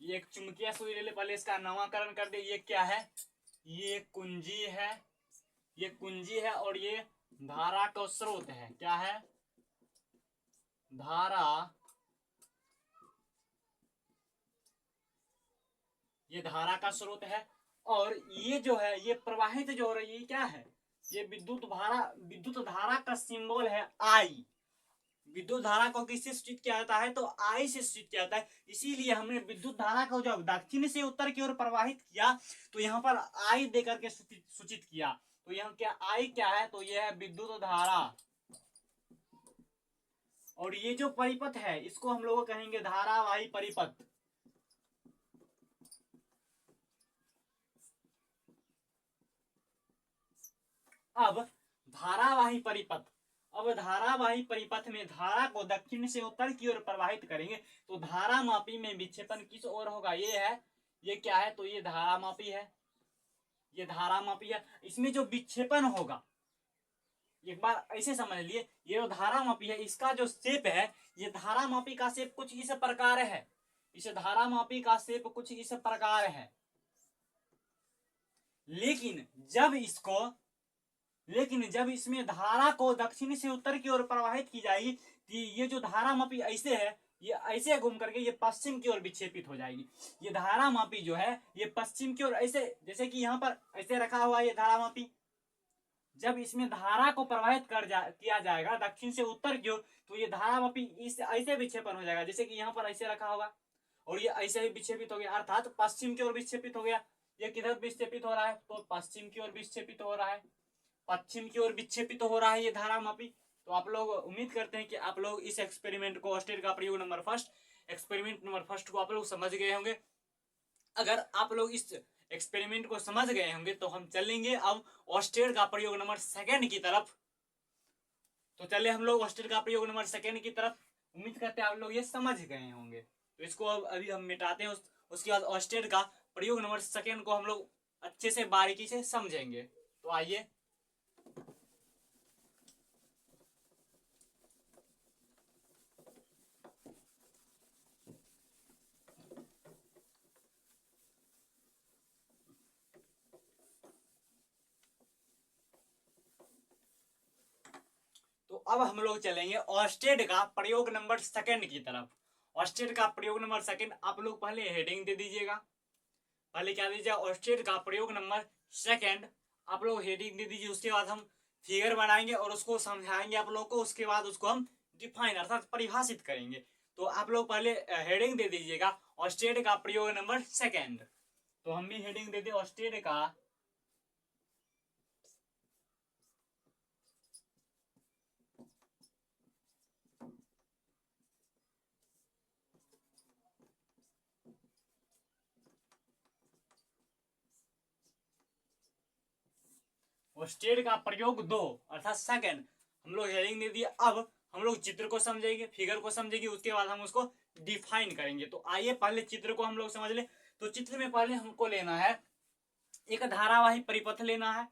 ये एक चुंबकीय सुई ले ले पहले, इसका नामकरण कर दे। ये क्या है, ये कुंजी है, ये कुंजी है और ये धारा का स्रोत है। क्या है, धारा, ये धारा का स्रोत है। और ये जो है, ये प्रवाहित जो हो रही है, क्या है, ये विद्युत धारा का सिंबल है आई। विद्युत धारा को किससे सूचित किया जाता है, तो आई से सूचित किया जाता है। इसीलिए हमने विद्युत धारा को जब दक्षिण से उत्तर की ओर प्रवाहित किया तो यहाँ पर आई देकर के सूचित किया। तो यहाँ क्या आई क्या है, तो यह है विद्युत धारा। और ये जो परिपथ है इसको हम लोग कहेंगे धारावाही परिपथ। अब धारावाही परिपथ, अब धारावाही परिपथ में धारा को दक्षिण से उत्तर की ओर प्रवाहित करेंगे तो धारा मापी में विक्षेपण किस ओर होगा, ये है, ये क्या है, तो ये धारा मापी है, ये धारा मापी है। इसमें जो विक्षेपण होगा, एक बार ऐसे समझ लिए, ये जो धारा मापी है इसका जो शेप है, ये धारा मापी का शेप कुछ इस प्रकार है, इस धारा मापी का शेप कुछ इस प्रकार है। लेकिन जब इसमें धारा को दक्षिण से उत्तर की ओर प्रवाहित की जाएगी तो ये जो धारा मापी ऐसे है, ये ऐसे घूम करके ये पश्चिम की ओर विक्षेपित हो जाएगी। ये धारा मापी जो है ये पश्चिम की ओर ऐसे, जैसे कि यहाँ पर ऐसे रखा हुआ है ये धारा मापी, जब इसमें धारा को प्रवाहित किया जाएगा दक्षिण से उत्तर की ओर तो ये धारा मापी इस ऐसे विक्षेपण हो जाएगा, जैसे कि यहाँ पर ऐसे रखा होगा और ये ऐसे ही विक्षेपित हो गया, अर्थात पश्चिम की ओर विक्षेपित हो गया। ये किधर विक्षेपित हो रहा है, तो पश्चिम की ओर विक्षेपित हो रहा है, पश्चिम की ओर विक्षेपित हो रहा है ये धारा मापी। तो आप लोग उम्मीद करते हैं कि आप लोग इस एक्सपेरिमेंट को, ऑस्टेड का प्रयोग number first, experiment number first को आप लोग समझ गए होंगे। अगर आप लोग इस एक्सपेरिमेंट को समझ गए होंगे तो हम चलेंगे अब ऑस्टेड का प्रयोग नंबर सेकंड की तरफ। तो चले हम लोग ऑस्टेड का प्रयोग नंबर सेकंड की तरफ। उम्मीद करते हैं आप लोग ये समझ गए होंगे। तो इसको अब अभी हम मिटाते हैं, उसके बाद ऑस्टेड का प्रयोग नंबर सेकंड को हम लोग अच्छे से बारीकी से समझेंगे। तो आइए, तो अब हम लोग चलेंगे ऑस्टेड का प्रयोग नंबर सेकंड की तरफ। ऑस्टेड का प्रयोग नंबर सेकंड, आप लोग पहले हेडिंग दे दीजिएगा, पहले क्या दीजिए, ऑस्टेड का प्रयोग नंबर सेकंड, आप लोग हेडिंग दे दीजिए। उसके बाद हम फिगर बनाएंगे और उसको समझाएंगे आप लोग को, उसके बाद उसको हम डिफाइन अर्थात परिभाषित करेंगे। तो आप लोग पहले हेडिंग दे दीजिएगा ऑस्टेड का प्रयोग नंबर सेकंड। तो हम भी हेडिंग दे दे ऑस्टेड का ऑस्टेड का प्रयोग दो अर्थात सेकंड, हम लोग हेडिंग दे दिए। अब हम लोग चित्र को समझेंगे, फिगर को समझेंगे, उसके बाद हम उसको डिफाइन करेंगे। तो आइए पहले चित्र को हम लोग समझ ले। तो चित्र में पहले हमको लेना है एक धारावाही परिपथ लेना है,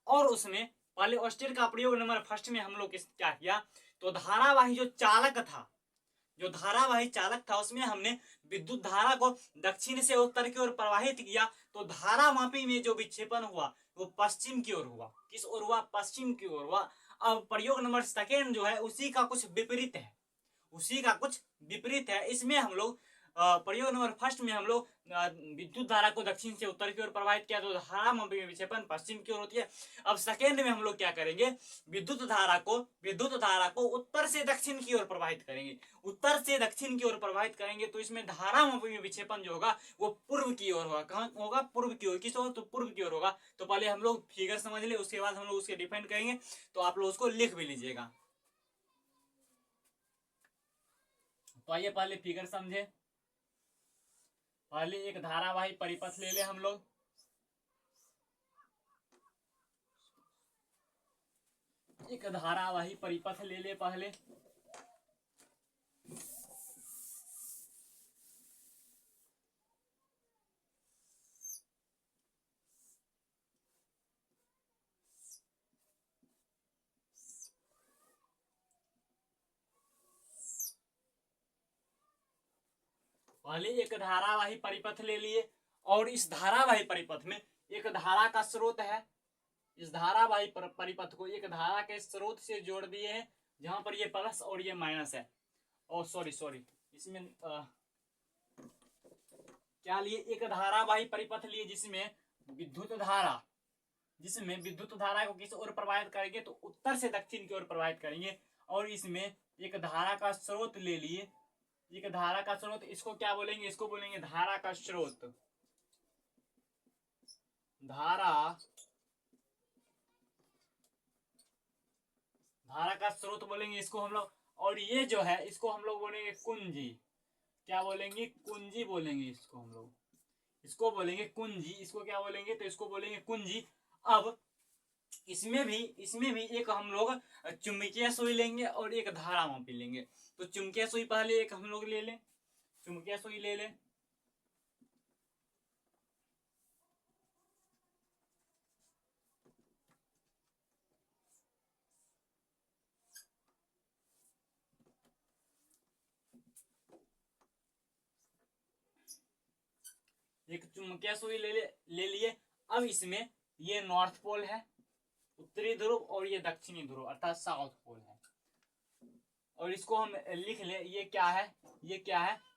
और उसमें पहले ऑस्टेड का प्रयोग नंबर फर्स्ट में हम लोग क्या किया, तो धारावाही जो चालक था, जो धारावाही चालक था उसमें हमने विद्युत धारा को दक्षिण से उत्तर की ओर प्रवाहित किया। तो धारा मापी में जो विक्षेपण हुआ वो पश्चिम की ओर हुआ। किस ओर हुआ, पश्चिम की ओर हुआ। अब प्रयोग नंबर सेकेंड जो है उसी का कुछ विपरीत है, उसी का कुछ विपरीत है। इसमें हम लोग प्रयोग नंबर फर्स्ट में हम लोग विद्युत धारा को दक्षिण से उत्तर की ओर प्रवाहित किया तो धारा मापी में विक्षेपन पश्चिम की ओर होती है। अब सेकेंड में हम लोग क्या करेंगे, विद्युत धारा को उत्तर से दक्षिण की ओर प्रवाहित करेंगे। उत्तर से दक्षिण की ओर प्रवाहित करेंगे तो इसमें धारा मापी में विक्षेपन जो होगा वो पूर्व की ओर होगा। कहाँ होगा, पूर्व की ओर। किस ओर, तो पूर्व की ओर होगा। तो पहले हम लोग फिगर समझ ले, उसके बाद हम लोग उसके डिफाइन करेंगे। तो आप लोग उसको लिख भी लीजिएगा। तो आइए पहले फिगर समझे। पहले एक धारावाही परिपथ ले ले हम लोग। एक धारावाही परिपथ ले ले पहले। पहले एक धारावाही परिपथ ले लिए और इस धारावाही परिपथ में एक धारा का स्रोत है। इस धारावाही परिपथ को एक धारा के स्रोत से जोड़ दिए हैं, जहां पर ये प्लस और ये माइनस है। और सॉरी इसमें क्या लिए, एक धारावाही परिपथ लिए जिसमें विद्युत धारा को किस ओर प्रवाहित करेंगे, तो उत्तर से दक्षिण की ओर प्रवाहित करेंगे। और इसमें एक धारा का स्रोत ले लिए। एक धारा का स्रोत, इसको क्या बोलेंगे, इसको बोलेंगे धारा का स्रोत। धारा का स्रोत बोलेंगे इसको हम लोग। और ये जो है इसको हम लोग बोलेंगे कुंजी। क्या बोलेंगे, कुंजी बोलेंगे इसको हम लोग। इसको बोलेंगे कुंजी। इसको क्या बोलेंगे, तो इसको बोलेंगे कुंजी। अब इसमें भी एक हम लोग चुंबकीय सुई लेंगे और एक धारा मापी लेंगे। तो चुंबकीय सुई पहले एक हम लोग ले लें। चुंबकीय सुई ले लें। एक चुंबकीय सुई ले लिए। अब इसमें ये नॉर्थ पोल है, उत्तरी ध्रुव, और ये दक्षिणी ध्रुव अर्थात साउथ पोल है। और इसको हम लिख ले, ये क्या है,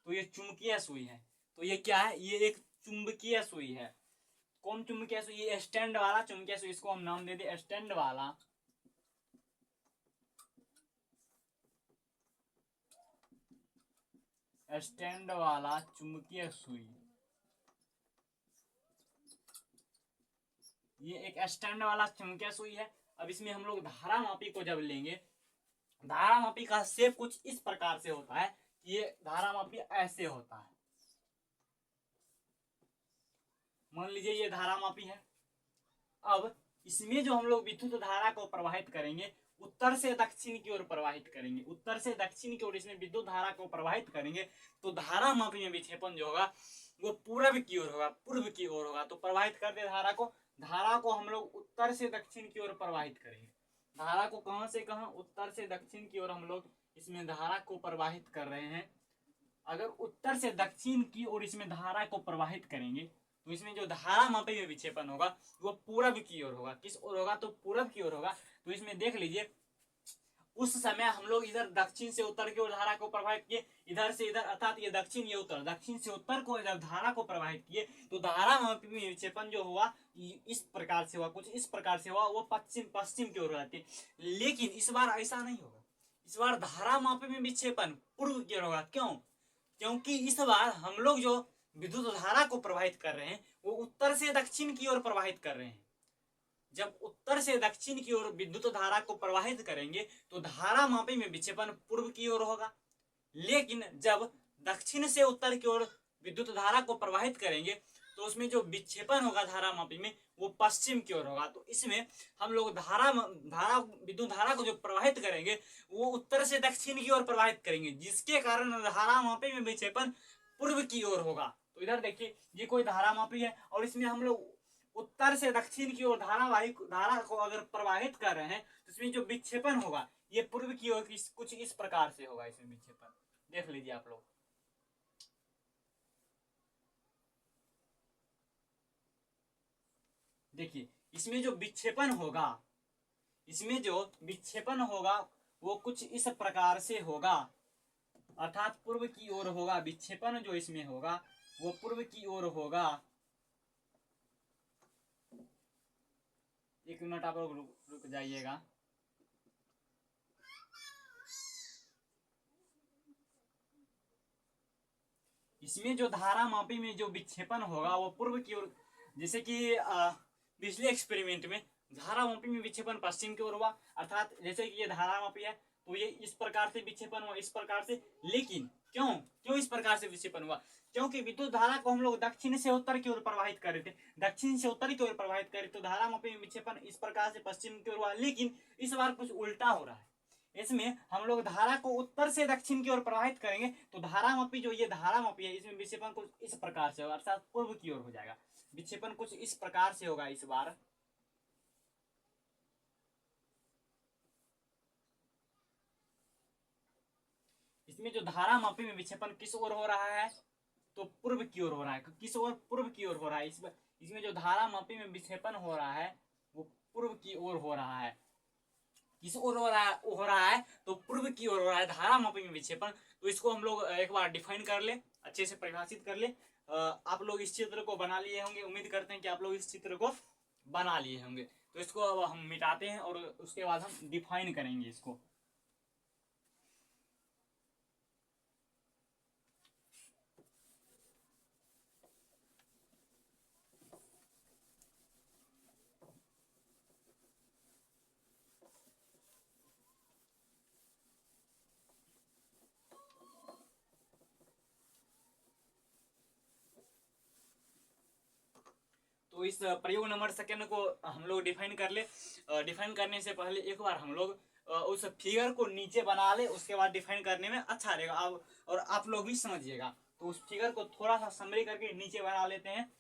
तो ये चुंबकीय सुई है। तो ये क्या है, ये एक चुंबकीय सुई है। कौन चुंबकीय सुई, ये स्टैंड वाला चुंबकीय सुई। इसको हम नाम दे दे स्टैंड वाला। स्टैंड वाला चुंबकीय सुई, ये एक स्टैंड वाला चुंबकीय सुई है। अब इसमें हम लोग धारा मापी को जब लेंगे, धारा मापी का शेप कुछ इस प्रकार से होता है। ये धारा मापी ऐसे होता है। मान लीजिए ये धारा मापी है। अब इसमें जो हम लोग विद्युत धारा को प्रवाहित करेंगे, उत्तर से दक्षिण की ओर प्रवाहित करेंगे। उत्तर से दक्षिण की ओर इसमें विद्युत धारा को प्रवाहित करेंगे तो धारा मापी में विक्षेपन जो होगा वो पूर्व की ओर होगा, पूर्व की ओर होगा। तो प्रवाहित कर दे धारा को हम लोग उत्तर से दक्षिण की ओर प्रवाहित करेंगे। धारा को कहां से कहां, उत्तर से दक्षिण की ओर हम लोग इसमें धारा को प्रवाहित कर रहे हैं। अगर उत्तर से दक्षिण की ओर इसमें धारा को प्रवाहित करेंगे तो इसमें जो धारा मापी में विक्षेपन होगा वो पूरब की ओर होगा। किस ओर होगा, तो पूरब की ओर होगा। तो इसमें देख लीजिए, उस समय हम लोग इधर दक्षिण से उत्तर की ओर धारा को प्रवाहित किए, इधर से इधर, अर्थात ये दक्षिण ये उत्तर, दक्षिण से उत्तर को जब धारा को प्रवाहित किए तो धारा मापी में विक्षेपन जो हुआ इस प्रकार से हुआ, कुछ इस प्रकार से हुआ, वो पश्चिम की ओर रहती। लेकिन इस बार ऐसा नहीं होगा। इस बार धारा मापी में विक्षेपन पूर्व की ओर होगा। क्यों, क्योंकि इस बार हम लोग जो विद्युत धारा को प्रवाहित कर रहे हैं वो उत्तर से दक्षिण की ओर प्रवाहित कर रहे हैं। जब उत्तर से दक्षिण की ओर विद्युत धारा को प्रवाहित करेंगे तो धारा मापी में विक्षेपन पूर्व की ओर होगा। लेकिन जब दक्षिण से उत्तर की ओर विद्युत धारा को प्रवाहित करेंगे तो उसमें जो विक्षेपन होगा धारा मापी में वो पश्चिम की ओर होगा। तो इसमें हम लोग विद्युत धारा को जो प्रवाहित करेंगे वो उत्तर से दक्षिण की ओर प्रवाहित करेंगे, जिसके कारण धारा मापी में विक्षेपन पूर्व की ओर होगा। तो इधर देखिए, ये कोई धारा मापी है और इसमें हम लोग उत्तर से दक्षिण की ओर धारा को अगर प्रवाहित कर रहे हैं तो इसमें जो विक्षेपन होगा ये पूर्व की ओर कुछ इस प्रकार से होगा। इसमें विक्षेपन देख लीजिए आप लोग। देखिए इसमें जो विक्षेपन होगा वो कुछ इस प्रकार से होगा। अर्थात पूर्व की ओर होगा। विक्षेपण जो इसमें होगा वो पूर्व की ओर होगा। एक मिनट आप लोग रुक जाइएगा। इसमें जो धारामापी में जो विक्षेपण होगा वो पूर्व की ओर, जैसे कि पिछले एक्सपेरिमेंट में धारामापी में विक्षेपण पश्चिम की ओर हुआ, अर्थात जैसे कि ये धारामापी है तो ये इस प्रकार से विक्षेपण हुआ, इस प्रकार से। लेकिन क्यों इस प्रकार से विक्षेपण हुआ? क्योंकि विद्युत धारा को हम लोग दक्षिण से उत्तर की ओर प्रवाहित कर रहे थे, दक्षिण से उत्तर की ओर प्रवाहित करे तो धारामापी में विक्षेपण इस प्रकार से पश्चिम की ओर हुआ। लेकिन इस बार कुछ उल्टा हो रहा है। इसमें हम लोग धारा को उत्तर से दक्षिण की ओर प्रवाहित करेंगे तो धारामापी जो ये धारामापी है इसमें विक्षेपण कुछ इस प्रकार से होगा, अर्थात पूर्व की ओर हो जाएगा। विक्षेपण कुछ इस प्रकार से होगा इस बार। इसमें जो धारामापी में विक्षेपण किस ओर हो रहा है तो पूर्व की ओर हो रहा है। किस ओर? पूर्व की ओर हो रहा है। इसमें जो धारामापी में विक्षेपण हो रहा है वो पूर्व की ओर हो रहा है। किस ओर हो रहा है तो पूर्व की ओर हो रहा है धारामापी में विक्षेपण। तो इसको हम लोग एक बार डिफाइन कर ले, अच्छे से परिभाषित कर ले। आप लोग इस चित्र को बना लिए होंगे, उम्मीद करते हैं कि आप लोग इस चित्र को बना लिए होंगे। तो इसको अब हम मिटाते हैं और उसके बाद हम डिफाइन करेंगे इसको। तो इस प्रयोग नंबर सेकंड को हम लोग डिफाइन कर ले। डिफाइन करने से पहले एक बार हम लोग उस फिगर को नीचे बना ले, उसके बाद डिफाइन करने में अच्छा रहेगा। अब और आप लोग भी समझिएगा। तो उस फिगर को थोड़ा सा समरी करके नीचे बना लेते हैं।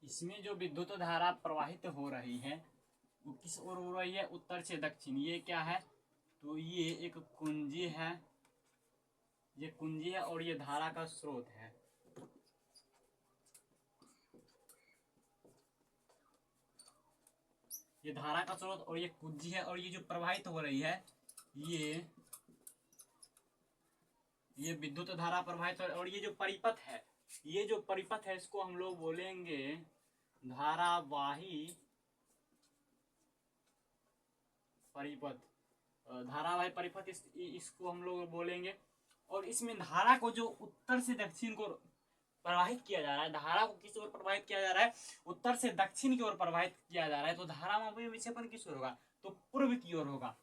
इसमें जो विद्युत धारा प्रवाहित हो रही है वो किस ओर हो रही है? उत्तर से दक्षिण। ये क्या है? तो ये एक कुंजी है, ये कुंजी है और ये धारा का स्रोत है। ये धारा का स्रोत और ये कुंजी है, और ये जो प्रवाहित हो रही है ये विद्युत धारा प्रवाहित हो रही है। और ये जो परिपथ है, ये जो परिपथ है इसको हम लोग बोलेंगे धारावाही परिपथ। धारावाही परिपथ इसको हम लोग बोलेंगे। और इसमें धारा को जो उत्तर से दक्षिण को प्रवाहित किया जा रहा है, धारा को किस ओर प्रवाहित किया जा रहा है? उत्तर से दक्षिण की ओर प्रवाहित किया जा रहा है। तो धारामापी में विक्षेपण किस ओर होगा? तो पूर्व की ओर होगा।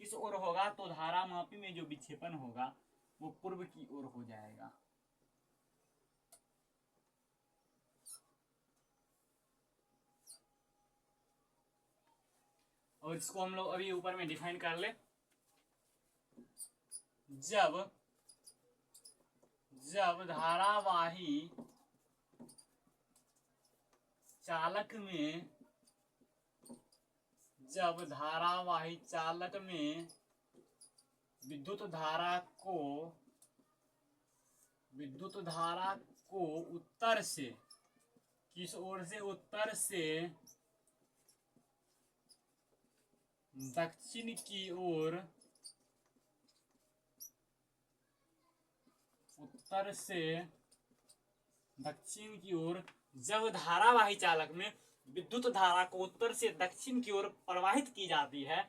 किस ओर होगा? तो धारामापी में जो विक्षेपण होगा वो पूर्व की ओर हो जाएगा। और इसको हम लोग अभी ऊपर में डिफाइन कर ले। जब धारावाही चालक में विद्युत धारा को उत्तर से, किस ओर से? उत्तर से दक्षिण की ओर, उत्तर से दक्षिण की ओर जब धारावाही चालक में विद्युत धारा को उत्तर से दक्षिण की ओर प्रवाहित की जाती है,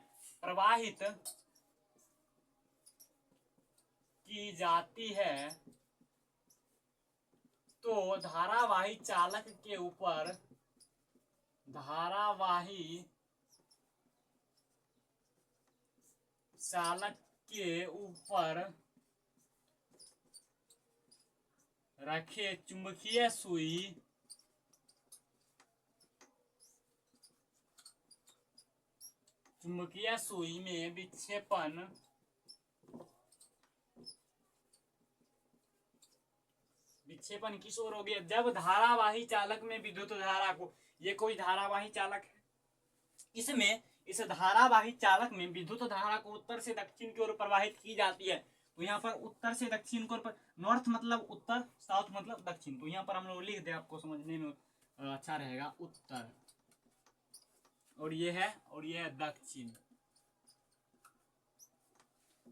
तो धारावाही चालक के ऊपर धारावाही चालक के ऊपर रखे चुंबकीय सुई में विक्षेपण किस ओर हो गया? जब धारावाही चालक में विद्युत धारा को, ये कोई धारावाही चालक है, इसमें इस धारावाही चालक में विद्युत धारा को उत्तर से दक्षिण की ओर प्रवाहित की जाती है। तो यहाँ पर उत्तर से दक्षिण की ओर, नॉर्थ मतलब उत्तर, साउथ मतलब दक्षिण। तो यहाँ पर हम लोग लिख दे, आपको समझने में अच्छा रहेगा, उत्तर, और ये है दक्षिण।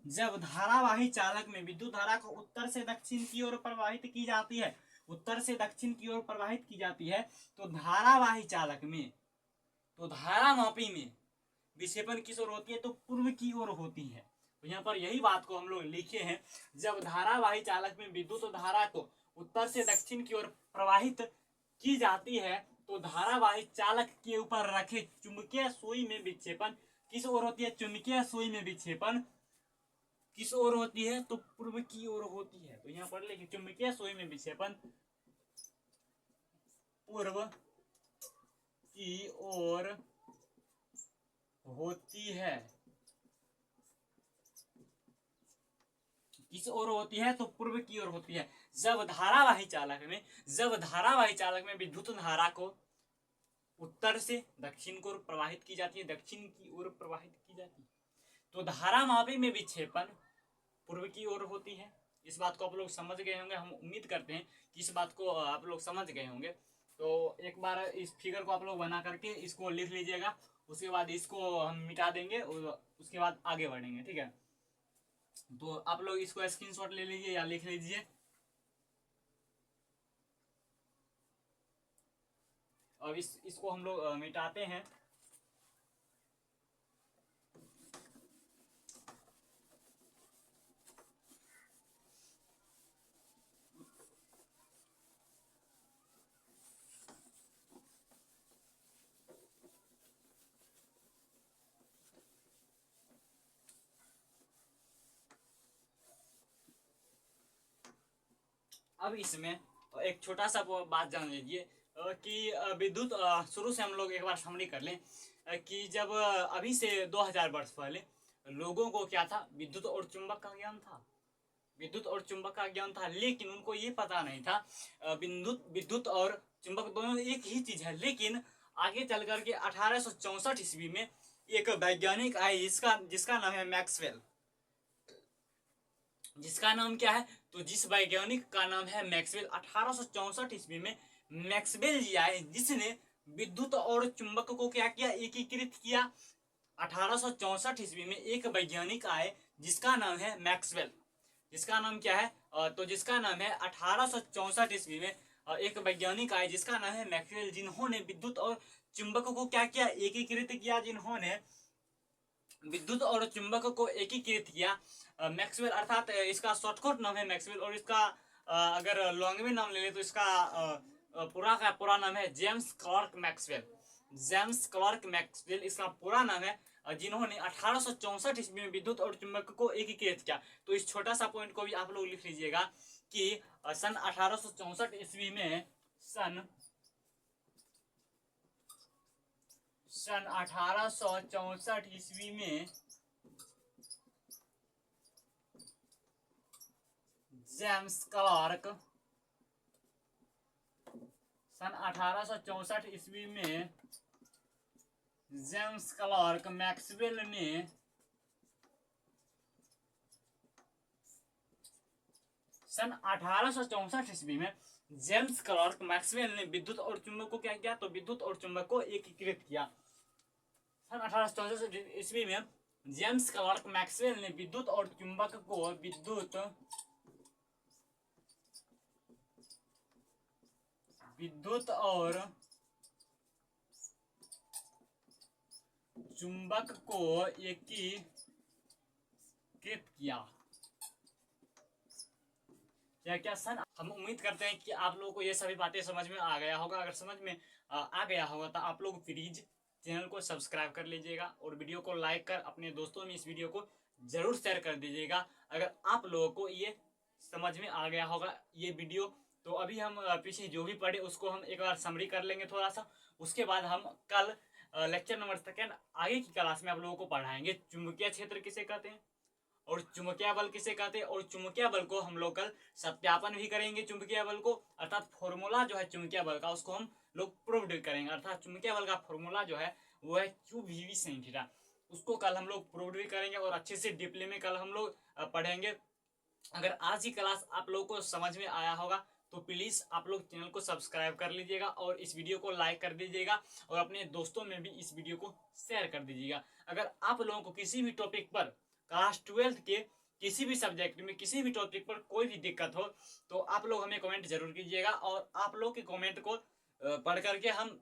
जब धारावाही चालक में विद्युत धारा को उत्तर से दक्षिण की ओर प्रवाहित की जाती है, उत्तर से दक्षिण की ओर प्रवाहित की जाती है, तो धारावाही चालक में, तो धारामापी में विक्षेपण किस ओर होती है? तो पूर्व की ओर होती है। तो यहाँ पर यही बात को हम लोग लिखे हैं, जब धारावाही चालक में विद्युत धारा को उत्तर से दक्षिण की ओर प्रवाहित की जाती है, तो धारावाही चालक के ऊपर रखे चुंबकीय सुई में विक्षेपण किस ओर होती है? चुंबकीय सुई में विक्षेपण किस ओर होती है? तो पूर्व की ओर होती है। तो यहाँ पर लिखिए, चुंबकीय सुई में विक्षेपण पूर्व की ओर होती है। किस ओर होती है? तो पूर्व की ओर होती है। जब धारावाही चालक में विद्युत धारा को उत्तर से दक्षिण की ओर प्रवाहित की जाती है, दक्षिण की ओर प्रवाहित की जाती है, तो धारामापी में विक्षेपण पूर्व की ओर होती है। इस बात को आप लोग समझ गए होंगे, हम उम्मीद करते हैं कि इस बात को आप लोग समझ गए होंगे। तो एक बार इस फिगर को आप लोग बना करके इसको लिख लीजिएगा, उसके बाद इसको हम मिटा देंगे और उसके बाद आगे बढ़ेंगे, ठीक है? तो आप लोग इसको स्क्रीनशॉट ले लीजिए या लिख लीजिए। अब इसको हम लोग मिटाते हैं। अब इसमें एक छोटा सा बात जान लीजिए कि विद्युत, शुरू से हम लोग एक बार समरी कर लें कि जब अभी से 2000 वर्ष पहले लोगों को क्या था? विद्युत और चुंबक का ज्ञान था, विद्युत और चुंबक का ज्ञान था, लेकिन उनको ये पता नहीं था विद्युत और चुंबक दोनों एक ही चीज है। लेकिन आगे चल करके 1864 ईस्वी में एक वैज्ञानिक आए जिसका नाम है मैक्सवेल। जिसका नाम क्या है? तो जिस वैज्ञानिक का नाम है मैक्सवेल, 1864 ईस्वी में मैक्सवेल जी आए, जिसने विद्युत और चुंबक को क्या किया? एकीकृत किया। 1864 ईस्वी में एक वैज्ञानिक आए जिसका नाम है मैक्सवेल। जिसका नाम क्या है? तो जिसका नाम है 1864 ईस्वी में एक वैज्ञानिक आए जिसका नाम है मैक्सवेल, जिन्होंने विद्युत और चुंबक को क्या किया? एकीकृत किया। जिन्होंने विद्युत और चुंबक को एकीकृत किया, मैक्सवेल, अर्थात इसका शॉर्टकट नाम है मैक्सवेल, और इसका अगर लॉन्ग में नाम ले ले तो इसका पूरा का पूरा नाम है James Clerk Maxwell. James Clerk Maxwell इसका पूरा नाम है, जिन्होंने 1864 ईस्वी में विद्युत और चुंबक को एकीकृत किया। तो इस छोटा सा पॉइंट को भी आप लोग लिख लीजिएगा कि सन 1864 ईस्वी में सन 1864 ईस्वी में जेम्स क्लार्क, सन 1864 ईस्वी में जेम्स क्लार्क मैक्सवेल ने सन 1864 ईस्वी में जेम्स क्लार्क मैक्सवेल ने विद्युत और चुंबक को क्या किया? तो विद्युत और चुंबक को एकीकृत किया। सन 1864 ईस्वी में जेम्स क्लार्क मैक्सवेल ने विद्युत और चुंबक को विद्युत और चुंबक को एकीकृत किया। क्या सन, हम उम्मीद करते हैं कि आप लोगों को ये सभी बातें समझ में आ गया होगा। अगर समझ में आ गया होगा तो आप लोग प्लीज चैनल को सब्सक्राइब कर लीजिएगा और वीडियो को लाइक कर अपने दोस्तों में इस वीडियो को जरूर शेयर कर दीजिएगा। अगर आप लोगों को ये समझ में आ गया होगा ये वीडियो, तो अभी हम पीछे जो भी पढ़े उसको हम एक बार समरी कर लेंगे थोड़ा सा। उसके बाद हम कल लेक्चर नंबर 2 आगे की क्लास में आप लोगों को पढ़ाएंगे चुंबकीय क्षेत्र किसे कहते हैं और चुंबकीय बल किसे कहते हैं, और चुंबकीय बल को हम लोग कल सत्यापन भी करेंगे। चुंबकीय बल को अर्थात फॉर्मूला जो है चुंबकीय बल का उसको हम लोग प्रूव करेंगे। अर्थात चुंबकीय बल का फॉर्मूला जो है वो है QVV sin थीटा, उसको कल हम लोग प्रूव भी करेंगे और अच्छे से डीपली में कल हम लोग पढ़ेंगे। अगर आज की क्लास आप लोगों को समझ में आया होगा तो प्लीज आप लोग चैनल को सब्सक्राइब कर लीजिएगा और इस वीडियो को लाइक कर दीजिएगा और अपने दोस्तों में भी इस वीडियो को शेयर कर दीजिएगा। अगर आप लोगों को किसी भी टॉपिक पर क्लास 12 के किसी भी सब्जेक्ट में किसी भी टॉपिक पर कोई भी दिक्कत हो तो आप लोग हमें कमेंट जरूर कीजिएगा और आप लोग के कमेंट को पढ़ करके हम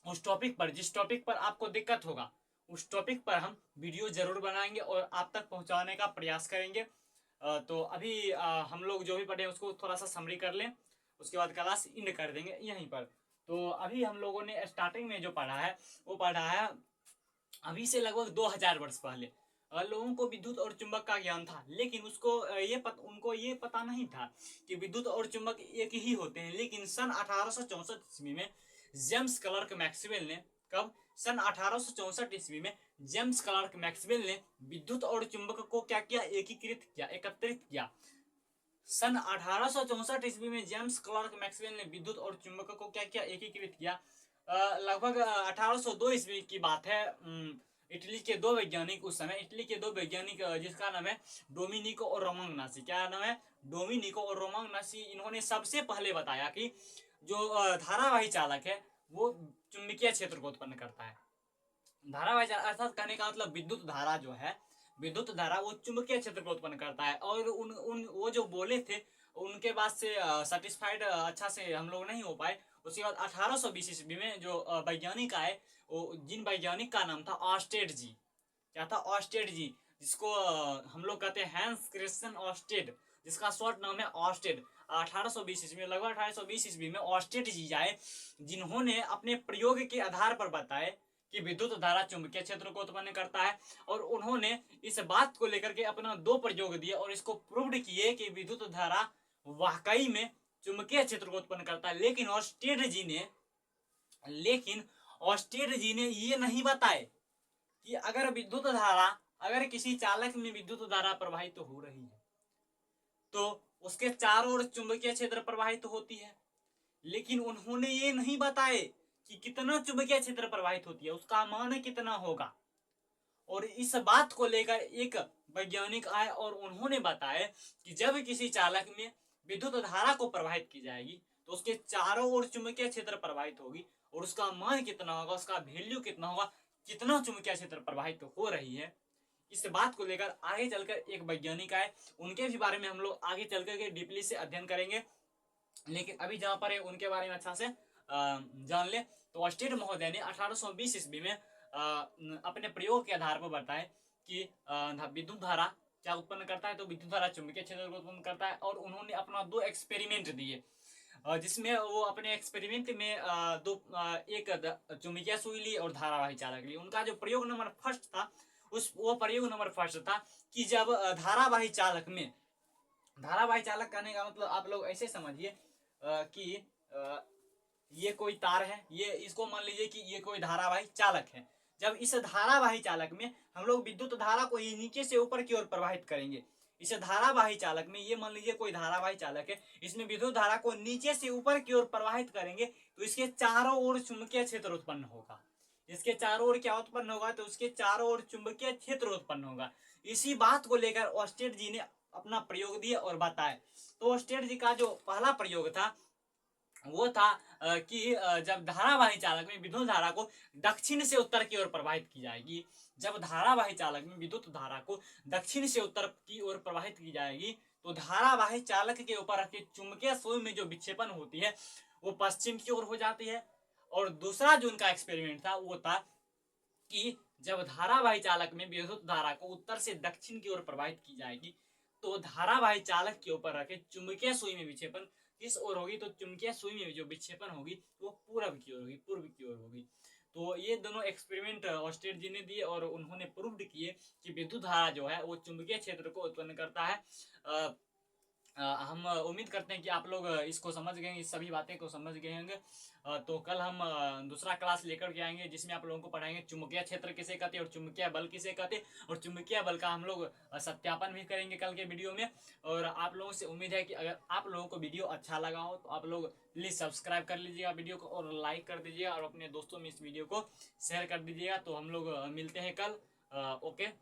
उस टॉपिक पर, जिस टॉपिक पर आपको दिक्कत होगा उस टॉपिक पर हम वीडियो जरूर बनाएंगे और आप तक पहुंचाने का प्रयास करेंगे। तो अभी हम लोग जो भी पढ़े उसको थोड़ा सा समरी कर लें, उसके बाद क्लास इंड कर देंगे यहीं पर। तो अभी हम लोगों ने स्टार्टिंग में जो पढ़ा है वो पढ़ा है अभी से लगभग 2000 वर्ष पहले। लोगों को विद्युत और चुंबक का ज्ञान था, लेकिन उनको ये पता नहीं था कि विद्युत और चुंबक एक ही होते हैं। लेकिन सन 1864 ईस्वी में जेम्स क्लर्क मैक्सवेल ने, कब, सन 1864 ईस्वी में जेम्स क्लर्क मैक्सवेल ने विद्युत और चुंबक को क्या किया, एकीकृत किया, एकत्रित किया। सन 1864 ईस्वी में जेम्स क्लर्क मैक्सवेल ने विद्युत और चुंबक को क्या किया, एकीकृत किया। लगभग 1802 ईस्वी की बात है। इटली के दो वैज्ञानिक, उस समय इटली के दो वैज्ञानिक जिसका नाम है डोमिनिको और रोमाग्नासी, क्या नाम है, डोमिनिको और रोमाग्नासी, इन्होंने सबसे पहले बताया कि जो धारावाही चालक है वो चुंबकीय क्षेत्र को उत्पन्न करता है। धारावाही चालक अर्थात कहने का मतलब विद्युत धारा जो है, विद्युत धारा वो चुंबकीय क्षेत्र को उत्पन्न करता है। और उन वो जो बोले थे उनके बाद से सेटिस्फाइड अच्छा से हम लोग नहीं हो पाए। उसके बाद 1820 ईस्वी में जो वैज्ञानिक आए, जिन वैज्ञानिक का नाम था ऑस्टेड जी, क्या था, ऑस्टेड जी, जिसको हम लोग कहते हैं हैंस क्रिश्चियन ऑस्टेड, जिसका शॉर्ट नाम है ऑस्टेड। 1820 ईस्वी में, लगभग 1820 ईस्वी में ऑस्टेड जी आए, जिन्होंने अपने प्रयोग के आधार पर बताए कि विद्युत धारा चुंबकीय क्षेत्र को उत्पन्न करता है। और उन्होंने इस बात को लेकर के अपना 2 प्रयोग दिए और इसको प्रूव्ड किए कि विद्युत धारा वाकई में चुंबकीय क्षेत्र को उत्पन्न करता है। लेकिन ऑस्टेड जी ने ये नहीं बताए कि अगर विद्युत धारा, अगर किसी चालक में विद्युत धारा प्रवाहित हो रही है तो उसके चारों ओर चुंबकीय क्षेत्र प्रवाहित होती है। लेकिन उन्होंने ये नहीं बताए कि कितना चुंबकीय क्षेत्र प्रवाहित होती है, उसका मान कितना होगा। और इस बात को लेकर एक वैज्ञानिक आए और उन्होंने बताया कि जब किसी चालक में विद्युत धारा को प्रवाहित की जाएगी तो उसके चारों ओर चुंबकीय क्षेत्र प्रवाहित होगी और उसका मान कितना होगा, उसका वैल्यू कितना होगा, कितना चुंबकीय क्षेत्र प्रवाहित हो रही है। इस बात को लेकर आगे चलकर एक वैज्ञानिक आए, उनके भी बारे में हम लोग आगे चलकर के डीपली से अध्ययन करेंगे। लेकिन अभी जहां पर है उनके बारे में अच्छा से जान ले। तो ऑस्टेड महोदय ने 1820 ईस्वी में अपने प्रयोग के आधार पर बताए कि विद्युत धारा क्या उत्पन्न करता है, तो विद्युत धारा चुंबकीय क्षेत्र को उत्पन्न करता है। और उन्होंने अपना 2 एक्सपेरिमेंट दिए, जिसमें वो अपने एक्सपेरिमेंट में एक चुंबकीय सुई ली और धारावाही चालक ली। उनका जो प्रयोग नंबर फर्स्ट था, वो प्रयोग नंबर फर्स्ट था कि जब धारावाही चालक में, धारावाही चालक कहने का मतलब आप लोग ऐसे समझिए कि ये कोई तार है, ये इसको मान लीजिए कि ये कोई धारावाही चालक है। जब इस धारावाही चालक में हम लोग विद्युत धारा को ही नीचे से ऊपर की ओर प्रवाहित करेंगे, इस धारावाही चालक में, ये मान लीजिए कोई धारावाही चालक है, इसमें विद्युत धारा को नीचे से ऊपर की ओर प्रवाहित करेंगे तो इसके चारों ओर चुंबकीय क्षेत्र उत्पन्न होगा। इसके चारों ओर क्या उत्पन्न होगा, तो उसके चारों ओर चुंबकीय क्षेत्र उत्पन्न होगा। इसी बात को लेकर ऑस्टेड जी ने अपना प्रयोग दिए और बताए। तो ऑस्टेड जी का जो पहला प्रयोग था वो था कि जब धारावाही चालक में विद्युत धारा को दक्षिण से उत्तर की ओर प्रवाहित की जाएगी, जब धारावाही चालक में विद्युत धारा को दक्षिण से उत्तर की ओर प्रवाहित की जाएगी तो धारावाही चालक के ऊपर रखी चुंबकीय सुई में जो विक्षेपण होती है वो पश्चिम की ओर हो जाती है। और दूसरा जो उनका एक्सपेरिमेंट था वो था कि जब धारावाही चालक में विद्युत धारा को उत्तर से दक्षिण की ओर प्रवाहित की जाएगी तो धारावाही चालक के ऊपर रखे चुंबकीय सुई में विक्षेपण किस ओर होगी, तो चुंबकीय सुई में जो विक्षेपण होगी वो पूर्व की ओर होगी, पूर्व की ओर होगी। तो ये दोनों एक्सपेरिमेंट ऑस्टेड जी ने दिए और उन्होंने प्रूव्ड किए कि विद्युत धारा जो है वो चुंबकीय क्षेत्र को उत्पन्न करता है। हम उम्मीद करते हैं कि आप लोग इसको समझ गए, इस सभी बातें को समझ गए होंगे। तो कल हम दूसरा क्लास लेकर के आएंगे जिसमें आप लोगों को पढ़ाएंगे चुंबकीय क्षेत्र किसे कहते हैं और चुंबकीय बल किसे कहते हैं, और चुंबकीय बल का हम लोग सत्यापन भी करेंगे कल के वीडियो में। और आप लोगों से उम्मीद है कि अगर आप लोगों को वीडियो अच्छा लगा हो तो आप लोग प्लीज़ सब्सक्राइब कर लीजिएगा वीडियो को और लाइक कर दीजिएगा और अपने दोस्तों में इस वीडियो को शेयर कर दीजिएगा। तो हम लोग मिलते हैं कल। ओके।